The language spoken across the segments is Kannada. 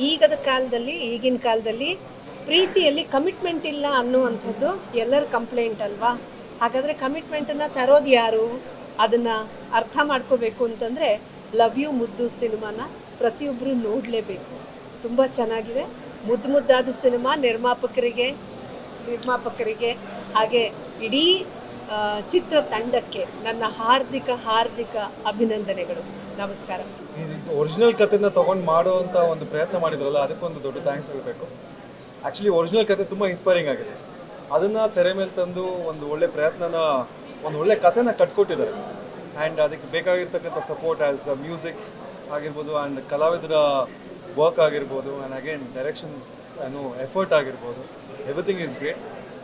ಈಗಿನ ಕಾಲದಲ್ಲಿ ಪ್ರೀತಿಯಲ್ಲಿ ಕಮಿಟ್ಮೆಂಟ್ ಇಲ್ಲ ಅನ್ನುವಂಥದ್ದು ಎಲ್ಲರ ಕಂಪ್ಲೇಂಟ್ ಅಲ್ವಾ. ಹಾಗಾದರೆ ಕಮಿಟ್ಮೆಂಟನ್ನು ತರೋದು ಯಾರು? ಅದನ್ನು ಅರ್ಥ ಮಾಡ್ಕೋಬೇಕು ಅಂತಂದರೆ ಲವ್ ಯು ಮುದ್ದು ಸಿನಿಮಾನ ಪ್ರತಿಯೊಬ್ಬರು ನೋಡಲೇಬೇಕು. ತುಂಬ ಚೆನ್ನಾಗಿದೆ, ಮುದ್ದಾದ ಸಿನಿಮಾ. ನಿರ್ಮಾಪಕರಿಗೆ ಹಾಗೆ ಇಡೀ ಚಿತ್ರ ತಂಡಕ್ಕೆ ನನ್ನ ಹಾರ್ದಿಕ ಅಭಿನಂದನೆಗಳು. ನಮಸ್ಕಾರ. ಒರಿಜಿನಲ್ ಕಥೆನ ತೊಗೊಂಡು ಮಾಡುವಂಥ ಒಂದು ಪ್ರಯತ್ನ ಮಾಡಿದ್ರಲ್ಲ, ಅದಕ್ಕೊಂದು ದೊಡ್ಡ ಥ್ಯಾಂಕ್ಸ್ ಹೇಳಬೇಕು. ಆ್ಯಕ್ಚುಲಿ ಒರಿಜಿನಲ್ ಕತೆ ತುಂಬ ಇನ್ಸ್ಪೈರಿಂಗ್ ಆಗಿದೆ. ಅದನ್ನು ತೆರೆ ಮೇಲೆ ತಂದು ಒಂದು ಒಳ್ಳೆ ಪ್ರಯತ್ನನ, ಒಂದು ಒಳ್ಳೆ ಕಥೆನ ಕಟ್ಕೊಟ್ಟಿದ್ದಾರೆ. ಆ್ಯಂಡ್ ಅದಕ್ಕೆ ಬೇಕಾಗಿರ್ತಕ್ಕಂಥ ಸಪೋರ್ಟ್ ಆ್ಯಸ್ ಮ್ಯೂಸಿಕ್ ಆಗಿರ್ಬೋದು, ಆ್ಯಂಡ್ ಕಲಾವಿದರ ವರ್ಕ್ ಆಗಿರ್ಬೋದು, ಆ್ಯಂಡ್ ಅಗೇನ್ ಡೈರೆಕ್ಷನ್ ಎಫರ್ಟ್ ಆಗಿರ್ಬೋದು, everything is great.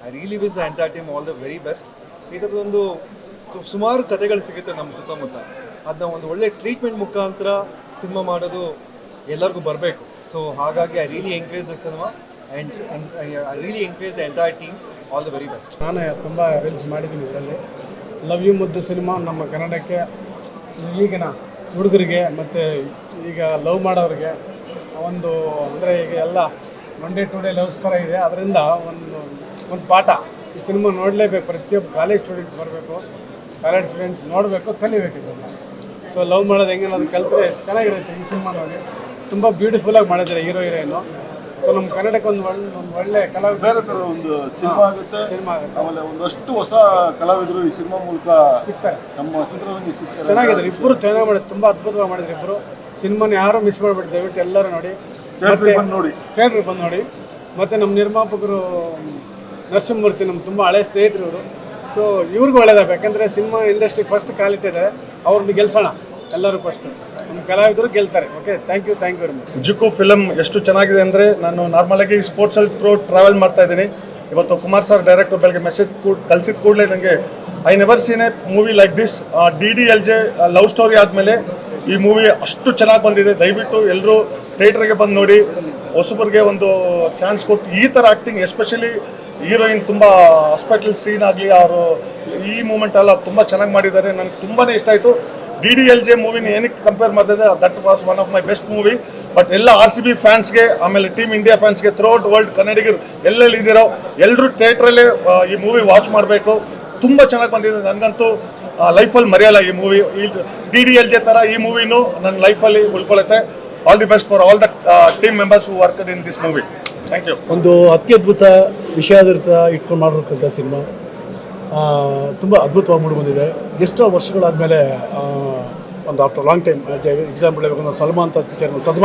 I really wish the entire team all the very best. ಈ ಥರದೊಂದು ಸುಮಾರು ಕಥೆಗಳು ಸಿಗುತ್ತೆ ನಮ್ಮ ಸುತ್ತಮುತ್ತ. ಅದನ್ನ ಒಂದು ಒಳ್ಳೆ ಟ್ರೀಟ್ಮೆಂಟ್ ಮುಖಾಂತರ ಸಿನಿಮಾ ಮಾಡೋದು ಎಲ್ಲರಿಗೂ ಬರಬೇಕು. ಸೊ ಹಾಗಾಗಿ I really encourage the cinema and I really encourage the entire team. All the very best. ನಾನು ತುಂಬ ರೀಲ್ಸ್ ಮಾಡಿದ್ದೀನಿ ಇದರಲ್ಲಿ. ಲವ್ ಯು ಮುದ್ದು ಸಿನಿಮಾ ನಮ್ಮ ಕನ್ನಡಕ್ಕೆ ಈಗಿನ ಹುಡುಗರಿಗೆ ಮತ್ತು ಈಗ ಲವ್ ಮಾಡೋರಿಗೆ ಒಂದು ಅಂದರೆ ಈಗ ಎಲ್ಲ one day two day loves ಥರ ಇದೆ. ಅದರಿಂದ ಒಂದು ಪಾಠ ಈ ಸಿನಿಮಾ ನೋಡಲೇಬೇಕು. ಪ್ರತಿಯೊಬ್ಬ ಕಾಲೇಜ್ ಸ್ಟೂಡೆಂಟ್ಸ್ ಬರಬೇಕು, ಕಾಲೇಜ್ ಸ್ಟೂಡೆಂಟ್ಸ್ ನೋಡಬೇಕು, ಕಲಿಬೇಕು ಇದನ್ನು. ಸೊ ಲವ್ ಮಾಡೋದು ಹೆಂಗೆ ಅನ್ನೋದು ಕಲಿತ್ರೆ ಚೆನ್ನಾಗಿರುತ್ತೆ. ಈ ಸಿನಿಮಾ ನೋಡಿ ತುಂಬ ಬ್ಯೂಟಿಫುಲ್ಲಾಗಿ ಮಾಡಿದ್ದಾರೆ ಹೀರೋಯಿನ್ನು. ಸೊ ನಮ್ಮ ಕನ್ನಡಕ್ಕೆ ಒಂದು ಒಳ್ಳೆ ಕಲಾವಿದ ಬೇರೆ ಥರ ಒಂದು ಸಿನಿಮಾ ಆಗುತ್ತೆ. ಆಮೇಲೆ ಒಂದಷ್ಟು ಹೊಸ ಕಲಾವಿದರು ಈ ಸಿನಿಮಾ ಮೂಲಕ ಸಿಗ್ತಾರೆ, ನಮ್ಮ ಚಿತ್ರರಂಗಕ್ಕೆ ಸಿಗ್ತಾರೆ. ಚೆನ್ನಾಗಿದ್ದಾರೆ ಇಬ್ಬರು, ಚೆನ್ನಾಗಿ ಮಾಡಿದ್ರು, ತುಂಬ ಅದ್ಭುತವಾಗಿ ಮಾಡಿದ್ರು ಇಬ್ಬರು. ಸಿನಿಮಾನ ಯಾರು ಮಿಸ್ ಮಾಡಿಬಿಟ್ಟು ದಯವಿಟ್ಟು ಎಲ್ಲರೂ ನೋಡಿ, ಥಿಯೇಟ್ರಿಗೆ ಬಂದು ನೋಡಿ. ಮತ್ತು ನಮ್ಮ ನಿರ್ಮಾಪಕರು ನರಸಿಂಹಮೂರ್ತಿ ನಮ್ಮ ತುಂಬ ಹಳೆಯ ಸ್ನೇಹಿತರು ಇವರು. ಸೊ ಇವ್ರಿಗೂ ಒಳ್ಳೇದಾಗಬೇಕು, ಯಾಕಂದರೆ ಸಿನಿಮಾ ಇಂಡಸ್ಟ್ರಿ ಫಸ್ಟ್ ಕಾಲಿಟ್ಟಿದ್ದಾರೆ, ಅವ್ರನ್ನ ಗೆಲ್ಸೋಣ ಎಲ್ಲರೂ. ಫಸ್ಟ್ ನಮ್ಮ ಕಲಾವಿದರು ಗೆಲ್ತಾರೆ. Okay, thank you very much. ಜುಕು ಫಿಲಮ್ ಎಷ್ಟು ಚೆನ್ನಾಗಿದೆ ಅಂದರೆ, ನಾನು ನಾರ್ಮಲಾಗಿ ಸ್ಪೋರ್ಟ್ಸಲ್ಲಿ ಟ್ರಾವೆಲ್ ಮಾಡ್ತಾ ಇದ್ದೀನಿ. ಇವತ್ತು ಕುಮಾರ್ ಸರ್ ಡೈರೆಕ್ಟರ್ ಬೆಳಗ್ಗೆ ಮೆಸೇಜ್ ಕಳಿಸಿದ ಕೂಡಲೇ ನನಗೆ I never seen A movie like this. DDLJ love story ಆದಮೇಲೆ ಈ ಮೂವಿ ಅಷ್ಟು ಚೆನ್ನಾಗಿ ಬಂದಿದೆ. ದಯವಿಟ್ಟು ಎಲ್ಲರೂ ಥಿಯೇಟ್ರಿಗೆ ಬಂದು ನೋಡಿ. ಹೊಸಬರಿಗೆ ಒಂದು ಚಾನ್ಸ್ ಕೊಟ್ಟು ಈ ಥರ ಆ್ಯಕ್ಟಿಂಗ್, ಎಸ್ಪೆಷಲಿ ಹೀರೋಯಿನ್ ತುಂಬ ಹಾಸ್ಪಿಟಲ್ ಸೀನ್ ಆಗಲಿ, ಅವರು ಈ ಮೂಮೆಂಟ್ ಎಲ್ಲ ತುಂಬ ಚೆನ್ನಾಗಿ ಮಾಡಿದ್ದಾರೆ. ನನಗೆ ತುಂಬಾ ಇಷ್ಟ ಆಯಿತು. DDLJ ಮೂವಿನ ಏನಕ್ಕೆ ಕಂಪೇರ್ ಮಾಡ್ತಿದ್ದೆ, that was one of my best movie. But ಎಲ್ಲ RCB ಫ್ಯಾನ್ಸ್ಗೆ, ಆಮೇಲೆ ಟೀಮ್ ಇಂಡಿಯಾ ಫ್ಯಾನ್ಸ್ಗೆ, ಥ್ರೂಔಟ್ ವರ್ಲ್ಡ್ ಕನ್ನಡಿಗರು ಎಲ್ಲೆಲ್ಲಿ ಇದ್ದೀರೋ ಎಲ್ಲರೂ ಥಿಯೇಟ್ರಲ್ಲೇ ಈ ಮೂವಿ ವಾಚ್ ಮಾಡಬೇಕು. ತುಂಬ ಚೆನ್ನಾಗಿ ಬಂದಿದೆ. ನನಗಂತೂ ಲೈಫಲ್ಲಿ ಮರೆಯಲ್ಲ ಈ ಮೂವಿ. ಈ DDLJ ಥರ ಈ ಮೂವಿನೂ ನನ್ನ ಲೈಫಲ್ಲಿ ಉಳ್ಕೊಳ್ಳುತ್ತೆ. All the best for all the team members who worked in this movie. Thank you. ಒಂದು ಅತ್ಯದ್ಭುತ ವಿಷಯಾಧಾರಿತ ಇಟ್ಕೊಂಡು ಮಾಡಿರ್ತಕ್ಕಂಥ ಸಿನಿಮಾ ತುಂಬ ಅದ್ಭುತವಾಗಿ ಮೂಡಿಬಂದಿದೆ. ಎಷ್ಟೋ ವರ್ಷಗಳಾದಮೇಲೆ ಒಂದು ಆಫ್ಟರ್ ಲಾಂಗ್ ಟೈಮ್, ಎಕ್ಸಾಂಪಲ್ ಹೇಳಬೇಕು, ಸಲ್ಮಾನ್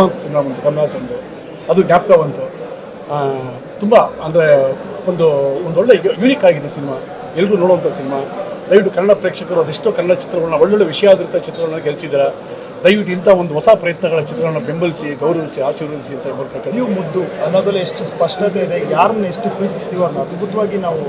ಅಂತ ಸಿನಿಮಾ ಬಂತು, ಕಮಲ್ ಹಾಸನ್ದು, ಅದು ಜ್ಞಾಪಕ ಬಂತು. ತುಂಬ ಅಂದರೆ ಒಳ್ಳೆ ಯೂನಿಕ್ ಆಗಿದೆ ಸಿನಿಮಾ, ಎಲ್ಲರೂ ನೋಡುವಂಥ ಸಿನಿಮಾ. ದಯವಿಟ್ಟು ಕನ್ನಡ ಪ್ರೇಕ್ಷಕರು ಅದೆಷ್ಟೋ ಕನ್ನಡ ಚಿತ್ರಗಳನ್ನ, ಒಳ್ಳೊಳ್ಳೆ ವಿಷಯಾಧಾರಿತ ಚಿತ್ರಗಳನ್ನ ಗೆಲ್ಲಿಸಿದ್ದಾರೆ. ದಯವಿಟ್ಟು ಇಂಥ ಒಂದು ಹೊಸ ಪ್ರಯತ್ನಗಳ ಚಿತ್ರಗಳನ್ನ ಬೆಂಬಲಿಸಿ, ಗೌರವಿಸಿ, ಆಶೀರ್ವದಿಸಿ ಅಂತ ಹೇಳ್ಬೇಕು. ನೀವು ಮುದ್ದು ಅನ್ನೋದ್ರಲ್ಲಿ ಎಷ್ಟು ಸ್ಪಷ್ಟತೆ ಇದೆ, ಯಾರನ್ನ ಎಷ್ಟು ಪ್ರೀತಿಸ್ತೀವೋ ಅನ್ನೋ ಅದ್ಭುತವಾಗಿ ನಾವು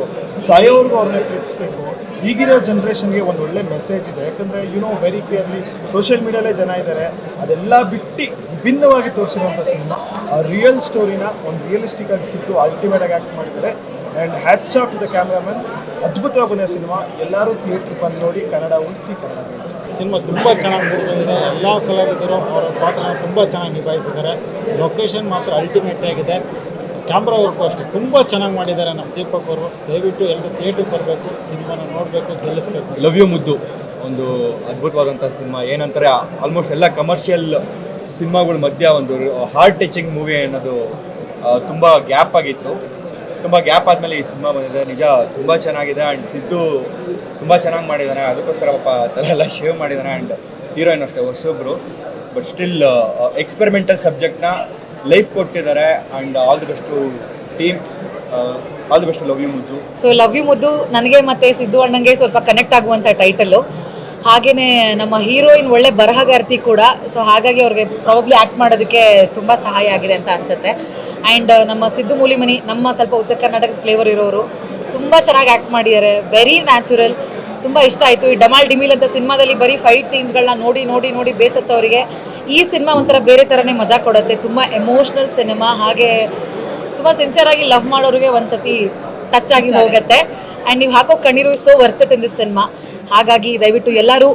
ಸಾಯೋವರೆಗೂ ಅವ್ರನ್ನೇ ಪ್ರೀತಿಸ್ಬೇಕು. ಈಗಿರೋ ಜನ್ರೇಷನ್ಗೆ ಒಂದು ಒಳ್ಳೆ ಮೆಸೇಜ್ ಇದೆ. ಯಾಕಂದರೆ ವೆರಿ ಕ್ಲಿಯರ್ಲಿ ಸೋಷಿಯಲ್ ಮೀಡಿಯಾಲೇ ಜನ ಇದ್ದಾರೆ, ಅದೆಲ್ಲ ಬಿಟ್ಟು ವಿಭಿನ್ನವಾಗಿ ತೋರಿಸಿರುವಂಥ ಸಿನಿಮಾ. ಆ ರಿಯಲ್ ಸ್ಟೋರಿನ ಒಂದು ರಿಯಲಿಸ್ಟಿಕ್ ಆಗಿ ಸಿಕ್ತು, ಅಲ್ಟಿಮೇಟ್ ಆಗಿ ಆ್ಯಕ್ಟ್ ಮಾಡಿದ್ದಾರೆ. And hats off to the cameraman. ಅದ್ಭುತವಾಗಿ ಬಂದ ಸಿನಿಮಾ. ಎಲ್ಲರೂ ಥಿಯೇಟ್ರ್ ಬಂದು ನೋಡಿ, ಕನ್ನಡ ಉಳಿಸಿ, ಕನ್ನಡ ಬೆಳೆಸಿ. ಸಿನಿಮಾ ತುಂಬ ಚೆನ್ನಾಗಿ ಮೂಡಿಬಂದಿದೆ. ಎಲ್ಲ ಕಲಾವಿದರು ಅವರ ಪಾತ್ರನ ತುಂಬ ಚೆನ್ನಾಗಿ ನಿಭಾಯಿಸಿದ್ದಾರೆ. ಲೊಕೇಶನ್ ಮಾತ್ರ ಅಲ್ಟಿಮೇಟ್ ಆಗಿದೆ. ಕ್ಯಾಮ್ರಾ ವರ್ಕು ಅಷ್ಟೇ ತುಂಬ ಚೆನ್ನಾಗಿ ಮಾಡಿದ್ದಾರೆ ನಮ್ಮ ದೀಪಕ್ ಅವರು. ದಯವಿಟ್ಟು ಎಲ್ಲರೂ ಥಿಯೇಟ್ರಿಗೆ ಬರಬೇಕು, ಸಿನಿಮಾನ ನೋಡಬೇಕು, ಗೆಲ್ಲಿಸಬೇಕು. ಲವ್ ಯು ಮುದ್ದು ಒಂದು ಅದ್ಭುತವಾದಂಥ ಸಿನಿಮಾ. ಏನಂತಾರೆ, ಆಲ್ಮೋಸ್ಟ್ ಎಲ್ಲ ಕಮರ್ಷಿಯಲ್ ಸಿನಿಮಾಗಳ ಮಧ್ಯ ಒಂದು ಹಾರ್ಟ್ ಟಚಿಂಗ್ ಮೂವಿ ಅನ್ನೋದು ತುಂಬ ಗ್ಯಾಪ್ ಆಗಿತ್ತು. ತುಂಬ ಗ್ಯಾಪ್ ಆದಮೇಲೆ ಈ ಸಿನಿಮಾ ಬಂದಿದೆ. ನಿಜ ತುಂಬ ಚೆನ್ನಾಗಿದೆ. ಆ್ಯಂಡ್ ಸಿದ್ದು ತುಂಬ ಚೆನ್ನಾಗಿ ಮಾಡಿದ್ದಾನೆ. ಅದಕ್ಕೋಸ್ಕರ ಪಾಪ ತಲೆಲ್ಲ ಶೇವ್ ಮಾಡಿದ್ದಾನೆ. ಆ್ಯಂಡ್ ಹೀರೋಯಿನ್ ಅಷ್ಟೇ ಹೊಸೊಬ್ಬರು, ಬಟ್ ಸ್ಟಿಲ್ ಎಕ್ಸ್ಪೆರಿಮೆಂಟಲ್ ಸಬ್ಜೆಕ್ಟ್ನ ಲೈಫ್ ಕೊಟ್ಟಿದ್ದಾರೆ. And all the best team, all the best love you Muddu. So love you Muddu ನನಗೆ ಮತ್ತು ಸಿದ್ದು ಅಣ್ಣಂಗೆ ಸ್ವಲ್ಪ ಕನೆಕ್ಟ್ ಆಗುವಂಥ ಟೈಟಲ್ಲು. ಹಾಗೆಯೇ ನಮ್ಮ ಹೀರೋಯಿನ್ ಒಳ್ಳೆ ಬರಹಗಾರ್ತಿ ಕೂಡ. ಸೊ ಹಾಗಾಗಿ ಅವ್ರಿಗೆ ಪ್ರಾಬಬ್ಲಿ ಆ್ಯಕ್ಟ್ ಮಾಡೋದಕ್ಕೆ ತುಂಬ ಸಹಾಯ ಆಗಿದೆ ಅಂತ ಅನಿಸುತ್ತೆ. ಆ್ಯಂಡ್ ನಮ್ಮ ಸಿದ್ದು ಮೂಲಿಮನಿ, ನಮ್ಮ ಸ್ವಲ್ಪ ಉತ್ತರ ಕರ್ನಾಟಕ ಫ್ಲೇವರ್ ಇರೋರು, ತುಂಬ ಚೆನ್ನಾಗಿ ಆ್ಯಕ್ಟ್ ಮಾಡಿದ್ದಾರೆ. ವೆರಿ ನ್ಯಾಚುರಲ್, ತುಂಬ ಇಷ್ಟ ಆಯಿತು. ಈ ಡಮಾಲ್ ಡಿಮಿಲ್ ಅಂತ ಸಿನಿಮಾದಲ್ಲಿ ಬರೀ ಫೈಟ್ ಸೀನ್ಸ್ಗಳನ್ನ ನೋಡಿ ನೋಡಿ ನೋಡಿ ಬೇಸತ್ತವರಿಗೆ ಈ ಸಿನಿಮಾ ಒಂಥರ ಬೇರೆ ಥರನೇ ಮಜಾ ಕೊಡುತ್ತೆ. ತುಂಬ ಎಮೋಷ್ನಲ್ ಸಿನಿಮಾ. ಹಾಗೆ ತುಂಬ ಸಿನ್ಸಿಯರಾಗಿ ಲವ್ ಮಾಡೋರಿಗೆ ಒಂದು ಸತಿ ಟಚ್ ಆಗಿ ಹೋಗುತ್ತೆ. ಆ್ಯಂಡ್ ನೀವು ಹಾಕೋ ಕಣ್ಣೀರು so worth it in this cinema. ಹಾಗಾಗಿ ದಯವಿಟ್ಟು ಎಲ್ಲರೂ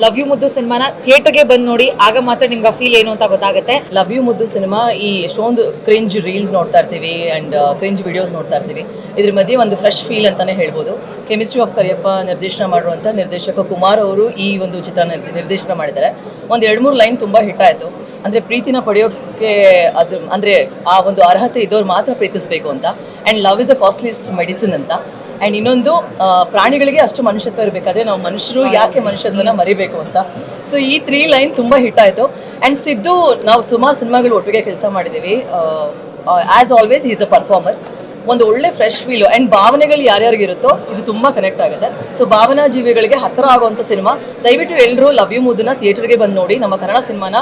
ಲವ್ ಯು ಮುದ್ದು ಸಿನಿಮಾನ ಥಿಯೇಟರ್ಗೆ ಬಂದು ನೋಡಿ, ಆಗ ಮಾತ್ರ ನಿಮ್ಗೆ ಫೀಲ್ ಏನು ಅಂತ ಗೊತ್ತಾಗುತ್ತೆ. ಲವ್ ಯು ಮುದ್ದು ಸಿನಿಮಾ ಈ ಎಷ್ಟೊಂದು ಕ್ರಿಂಜ್ ರೀಲ್ಸ್ ನೋಡ್ತಾ ಇರ್ತೀವಿ ಆ್ಯಂಡ್ ಕ್ರಿಂಜ್ ವಿಡಿಯೋಸ್ ನೋಡ್ತಾ ಇರ್ತೀವಿ. ಇದ್ರ ಮಧ್ಯೆ ಒಂದು ಫ್ರೆಶ್ ಫೀಲ್ ಅಂತಾನೆ ಹೇಳ್ಬೋದು. ಕೆಮಿಸ್ಟ್ರಿ ಆಫ್ ಕರಿಯಪ್ಪ ನಿರ್ದೇಶನ ಮಾಡುವಂಥ ನಿರ್ದೇಶಕ ಕುಮಾರ್ ಅವರು ಈ ಒಂದು ಚಿತ್ರ ನಿರ್ದೇಶನ ಮಾಡಿದ್ದಾರೆ. ಒಂದು 2-3 ಲೈನ್ ತುಂಬ ಹಿಟ್ ಆಯಿತು. ಅಂದರೆ ಪ್ರೀತಿನ ಪಡೆಯೋಕ್ಕೆ ಅದು ಅಂದರೆ ಆ ಒಂದು ಅರ್ಹತೆ ಇದ್ದವ್ರು ಮಾತ್ರ ಪ್ರೀತಿಸಬೇಕು ಅಂತ. And love is a costliest medicine ಅಂತ. ಆ್ಯಂಡ್ ಇನ್ನೊಂದು ಪ್ರಾಣಿಗಳಿಗೆ ಅಷ್ಟು ಮನುಷ್ಯತ್ವ ಇರಬೇಕಾದ್ರೆ ನಾವು ಮನುಷ್ಯರು ಯಾಕೆ ಮನುಷ್ಯತ್ವನ ಮರಿಬೇಕು ಅಂತ. ಸೊ ಈ 3 ಲೈನ್ ತುಂಬ ಹಿಟ್ ಆಯಿತು. ಆ್ಯಂಡ್ ಸಿದ್ದು ನಾವು ಸುಮಾರು ಸಿನಿಮಾಗಳು ಒಟ್ಟಿಗೆ ಕೆಲಸ ಮಾಡಿದ್ದೀವಿ. As always is a performer. ಒಂದು ಒಳ್ಳೆ ಫ್ರೆಶ್ ಫೀಲು ಆ್ಯಂಡ್ ಭಾವನೆಗಳು ಯಾರ್ಯಾರಿಗಿರುತ್ತೋ ಇದು ತುಂಬ ಕನೆಕ್ಟ್ ಆಗುತ್ತೆ. ಸೊ ಭಾವನಾ ಜೀವಿಗಳಿಗೆ ಹತ್ತಿರ ಆಗುವಂಥ ಸಿನಿಮಾ. ದಯವಿಟ್ಟು ಎಲ್ಲರೂ ಲವ್ ಯು ಮುದ್ದನ್ನ ಥಿಯೇಟರ್ಗೆ ಬಂದು ನೋಡಿ. ನಮ್ಮ ಕನ್ನಡ ಸಿನಿಮಾನ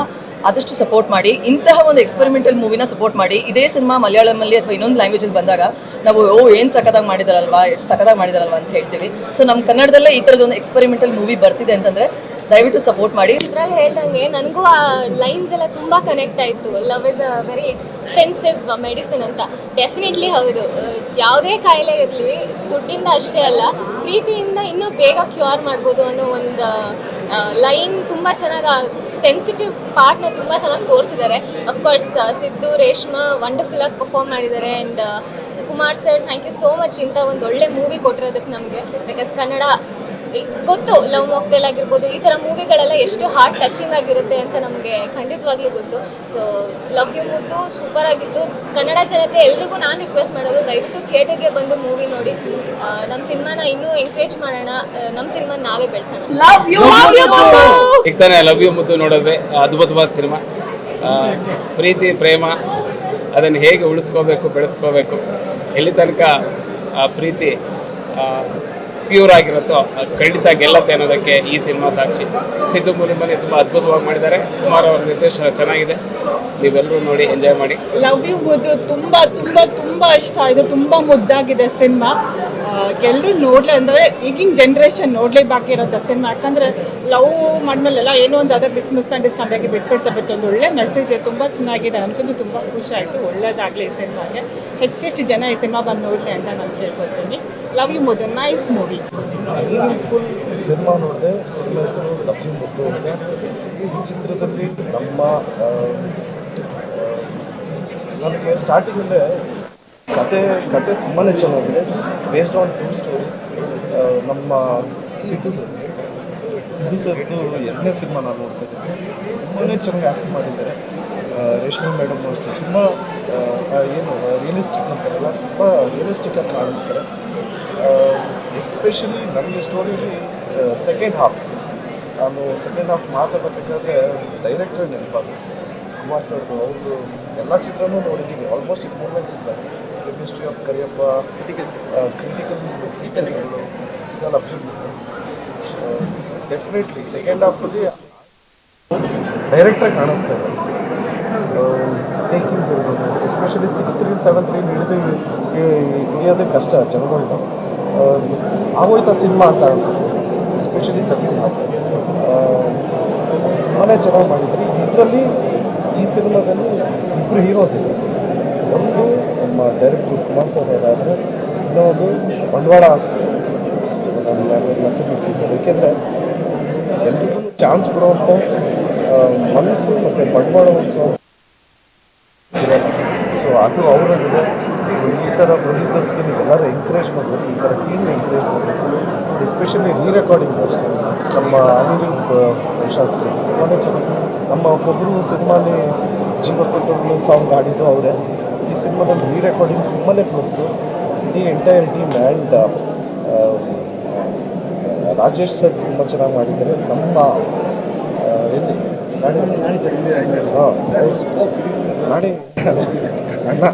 ಆದಷ್ಟು ಸಪೋರ್ಟ್ ಮಾಡಿ. ಇಂತಹ ಒಂದು ಎಕ್ಸ್ಪೆರಿಮೆಂಟಲ್ ಮೂವಿನ ಸಪೋರ್ಟ್ ಮಾಡಿ. ಇದೇ ಸಿನಿಮಾ ಮಲಯಾಳಮಲ್ಲಿ ಅಥವಾ ಇನ್ನೊಂದು ಲ್ಯಾಂಗ್ವೇಜಲ್ಲಿ ಬಂದಾಗ ನಾವು ಏನು ಸಖತ್ತಾಗಿ ಮಾಡಿದಾರಲ್ವಾ, ಎಷ್ಟು ಸಖತ್ತಾಗಿ ಮಾಡಿದಾರಲ್ವಾ ಅಂತ ಹೇಳ್ತೀವಿ. ಸೊ ನಮ್ಮ ಕನ್ನಡದಲ್ಲೇ ಈ ಥರದೊಂದು ಎಕ್ಸ್ಪೆರಿಮೆಂಟಲ್ ಮೂವಿ ಬರ್ತಿದೆ ಅಂತಂದರೆ ದಯವಿಟ್ಟು ಸಪೋರ್ಟ್ ಮಾಡಿ. ಚಿತ್ರದಲ್ಲಿ ಹೇಳ್ದಂಗೆ ನನಗೂ ಆ ಲೈನ್ಸ್ ಎಲ್ಲ ತುಂಬ ಕನೆಕ್ಟ್ ಆಯಿತು. Love is a very expensive medicine ಅಂತ. ಡೆಫಿನೆಟ್ಲಿ ಹೌದು. ಯಾವುದೇ ಕಾಯಿಲೆ ಇರಲಿ ದುಡ್ಡಿಂದ ಅಷ್ಟೇ ಅಲ್ಲ, ಪ್ರೀತಿಯಿಂದ ಇನ್ನೂ ಬೇಗ ಕ್ಯೂರ್ ಮಾಡ್ಬೋದು ಅನ್ನೋ ಒಂದು ಲೈನ್ ತುಂಬ ಚೆನ್ನಾಗಿ ಸೆನ್ಸಿಟಿವ್ ಪಾರ್ಟ್ನ ತುಂಬ ಚೆನ್ನಾಗಿ ತೋರಿಸಿದ್ದಾರೆ. ಅಫ್ಕೋರ್ಸ್ ಸಿದ್ದು, ರೇಷ್ಮಾ ವಂಡರ್ಫುಲ್ಲಾಗಿ ಪರ್ಫಾರ್ಮ್ ಮಾಡಿದ್ದಾರೆ. And Kumar sir, thank you so much ಇಂಥ ಒಂದು ಒಳ್ಳೆ ಮೂವಿ ಕೊಟ್ಟಿರೋದಕ್ಕೆ ನಮಗೆ. ಬಿಕಾಸ್ ಕನ್ನಡ ಗೊತ್ತು, ಲವ್ ಮಾಕ್ಟೇಲ್ ಆಗಿರ್ಬೋದು, ಈ ಥರ ಮೂವಿಗಳೆಲ್ಲ ಎಷ್ಟು ಹಾರ್ಟ್ ಟಚಿಂಗ್ ಆಗಿರುತ್ತೆ ಅಂತ ನಮಗೆ ಖಂಡಿತವಾಗ್ಲೂ ಗೊತ್ತು. ಸೊ ಲವ್ ಯು ಮುದ್ದು ಸೂಪರ್ ಆಗಿತ್ತು. ಕನ್ನಡ ಜನತೆ ಎಲ್ರಿಗೂ ನಾನು ರಿಕ್ವೆಸ್ಟ್ ಮಾಡೋದು, ದಯವಿಟ್ಟು ಥಿಯೇಟರ್ಗೆ ಬಂದು ಮೂವಿ ನೋಡಿ. ನಮ್ಮ ಸಿನಿಮಾನ ಇನ್ನೂ ಎಂಕರೇಜ್ ಮಾಡೋಣ, ನಮ್ಮ ಸಿನಿಮಾ ನಾವೇ ಬೆಳೆಸೋಣ. ಈಗ ತಾನೇ ಲವ್ ಯು ಮುದ್ದು ನೋಡಿದ್ರೆ ಅದ್ಭುತವಾದ ಸಿನಿಮಾ. ಪ್ರೀತಿ ಪ್ರೇಮ ಅದನ್ನು ಹೇಗೆ ಉಳಿಸ್ಕೋಬೇಕು, ಬೆಳೆಸ್ಕೋಬೇಕು, ಎಲ್ಲಿ ತನಕ ಆ ಪ್ರೀತಿ ಪ್ಯೂರ್ ಆಗಿರುತ್ತೋ ಅದು ಖಂಡಿತ ಗೆಲ್ಲತ್ತೆ ಅನ್ನೋದಕ್ಕೆ ಈ ಸಿನಿಮಾ ಸಾಕ್ಷಿ. ಸಿದ್ದು ಮೂಲಿಮನೆ ತುಂಬ ಅದ್ಭುತವಾಗಿ ಮಾಡಿದ್ದಾರೆ. ಕುಮಾರ್ ಅವರ ನಿರ್ದೇಶನ ಚೆನ್ನಾಗಿದೆ. ನೀವೆಲ್ಲರೂ ನೋಡಿ ಎಂಜಾಯ್ ಮಾಡಿ. ಲವ್ ಯು ಮುದ್ದು ತುಂಬ ತುಂಬ ತುಂಬ ಇಷ್ಟ ಆಯಿತು. ತುಂಬ ಮುದ್ದಾಗಿದೆ ಸಿನಿಮಾ. ಎಲ್ಲರೂ ನೋಡಲಿ ಅಂದರೆ ಈಗಿನ ಜನ್ರೇಷನ್ ನೋಡಲೇಬೇಕಾಗಿರೋಂಥ ಸಿನಿಮಾ. ಯಾಕಂದರೆ ಲವ್ ಮಾಡಿದ್ಮೇಲೆಲ್ಲ ಏನೋ ಒಂದು ಅದರ್ ಮಿಸ್ಅಂಡರ್ಸ್ಟ್ಯಾಂಡ್ ಆಗಿ ಬಿಟ್ಬಿಡ್ತಾ ಬಿಟ್ಟು ಒಂದು ಒಳ್ಳೆ ಮೆಸೇಜ್ ತುಂಬ ಚೆನ್ನಾಗಿದೆ. ನನಗೂ ತುಂಬ ಖುಷಿ ಆಯಿತು. ಒಳ್ಳೇದಾಗಲಿ ಈ ಸಿನಿಮಾಗೆ. ಹೆಚ್ಚೆಚ್ಚು ಜನ ಈ ಸಿನಿಮಾ ಬಂದು ನೋಡಲಿ ಅಂತ ನಾನು ಹೇಳ್ಕೊಳ್ತೀನಿ. ಲವ್ ಯು ಮುದ್ದು ನೈಸ್ ಮೂವಿ. ಫುಲ್ ಸಿನಿಮಾ ನೋಡಿದೆ. ಸಿನಿಮಾ ಹೆಸರು ಲವ್ ಯು ಮುದ್ದು ಅಂತ. ಈ ಚಿತ್ರದಲ್ಲಿ ನಮ್ಮ ನನಗೆ ಸ್ಟಾರ್ಟಿಂಗಲ್ಲೇ ಕತೆ ತುಂಬಾ ಚೆನ್ನಾಗಿದೆ. Based on true story. ನಮ್ಮ ಸಿದ್ದು ಸರ್ದು 2ನೇ ಸಿನಿಮಾ ನಾನು ನೋಡ್ತೇನೆ. ತುಂಬಾ ಚೆನ್ನಾಗಿ ಆ್ಯಕ್ಟ್ ಮಾಡಿದ್ದಾರೆ. ರೇಷ್ಮೆ ಮೇಡಮ್ ಅಷ್ಟೇ ತುಂಬ ಏನು ರಿಯಲಿಸ್ಟಿಕ್ ಅಂತಾರಲ್ಲ, ತುಂಬ ರಿಯಲಿಸ್ಟಿಕ್ ಆಗಿ ಕಾಣಿಸ್ತಾರೆ. ಎಸ್ಪೆಷಲಿ ನನಗೆ ಸ್ಟೋರಿಲಿ ಸೆಕೆಂಡ್ ಹಾಫ್ ಮಾತಾಡಬೇಕಾದ್ರೆ ಡೈರೆಕ್ಟರ್ ನೆನಪಾಗ ಕುಮಾರ್ ಸರ್. ಅವ್ರದ್ದು ಎಲ್ಲ ಚಿತ್ರನೂ ನೋಡಿದ್ದೀವಿ. ಆಲ್ಮೋಸ್ಟ್ ಇದು 3ನೇ ಚಿತ್ರ. ಕೆಮಿಸ್ಟ್ರಿ ಆಫ್ ಕರಿಯಪ್ಪ, ಕ್ರಿಟಿಕಲ್ ಇದೆಲ್ಲ ಡೆಫಿನೆಟ್ಲಿ ಸೆಕೆಂಡ್ ಹಾಫಲ್ಲಿ ಡೈರೆಕ್ಟಾಗಿ ಕಾಣಿಸ್ತಾರೆ. ಟೇಕಿಂಗ್ಸ್ ಇರ್ಬೋದು, especially 6th reel 7th reel ಹಿಡಿಯೋದೇ ಕಷ್ಟ ಜನಗಳನ್ನ. ಆಗೋಯ್ತು ಆ ಸಿನಿಮಾ ಅಂತ ಅನ್ಸುತ್ತೆ. ಎಸ್ಪೆಷಲಿ ಸೆಕೆಂಡ್ ಹಾಫ್ ತುಂಬಾ ಚೆನ್ನಾಗಿ ಮಾಡಿದ್ರು. ಇದರಲ್ಲಿ ಈ ಸಿನಿಮಾದಲ್ಲಿ 2 ಹೀರೋಸ್ ಇದೆ. ಒಂದು ನಮ್ಮ ಡೈರೆಕ್ಟರ್ ಕುಮಾರ್ ಸರ್ ಅವರಾದರೆ, ಇನ್ನೊಂದು ಬಂಡವಾಳ ನರಸಿಂಹಮೂರ್ತಿ ಸರ್. ಏಕೆಂದರೆ ಎಲ್ರಿಗೂ ಚಾನ್ಸ್ ಕೊಡುವಂಥ ಮನಸ್ಸು ಮತ್ತು ಬಂಡವಾಳ ಉಳಿಸುವ ಇರಲ್ಲ. ಸೊ ಅದು ಅವರಲ್ಲಿದೆ. ಸೊ ಈ ಥರ ಪ್ರೊಡ್ಯೂಸರ್ಸ್ಗೆ ನೀವೆಲ್ಲರೂ ಎಂಕರೇಜ್ ಮಾಡಬೇಕು, ಈ ಥರ ಟೀಮ್ನ ಎಂಕರೇಜ್ ಮಾಡಬೇಕು. ಎಸ್ಪೆಷಲಿ ರೀರೆಕಾರ್ಡಿಂಗ್ ಅಷ್ಟೇ. ನಮ್ಮ ಅನಿರುದ್ಧ ಪ್ರಶಾಂತ್ ತುಂಬಾ ಚೆನ್ನಾಗಿ. ನಮ್ಮ ಒಬ್ಬೊಬ್ಬರು ಸಿನಿಮಾಲಿ ಜೀವ ಕೊಟ್ಟರು ಸಾಂಗ್ ಆಡಿದ್ದು ಅವರೇ. ಈ ಸಿನಿಮಾದಲ್ಲಿ ರೀರೆಕಾರ್ಡಿಂಗ್ ತುಂಬಾ ಪ್ಲಸ್ಸು. ಇಡೀ entire team and Rajesh sir ತುಂಬ ಚೆನ್ನಾಗಿ ಮಾಡಿದ್ದಾರೆ. ನಮ್ಮ ನಾಡಿ ಅಣ್ಣ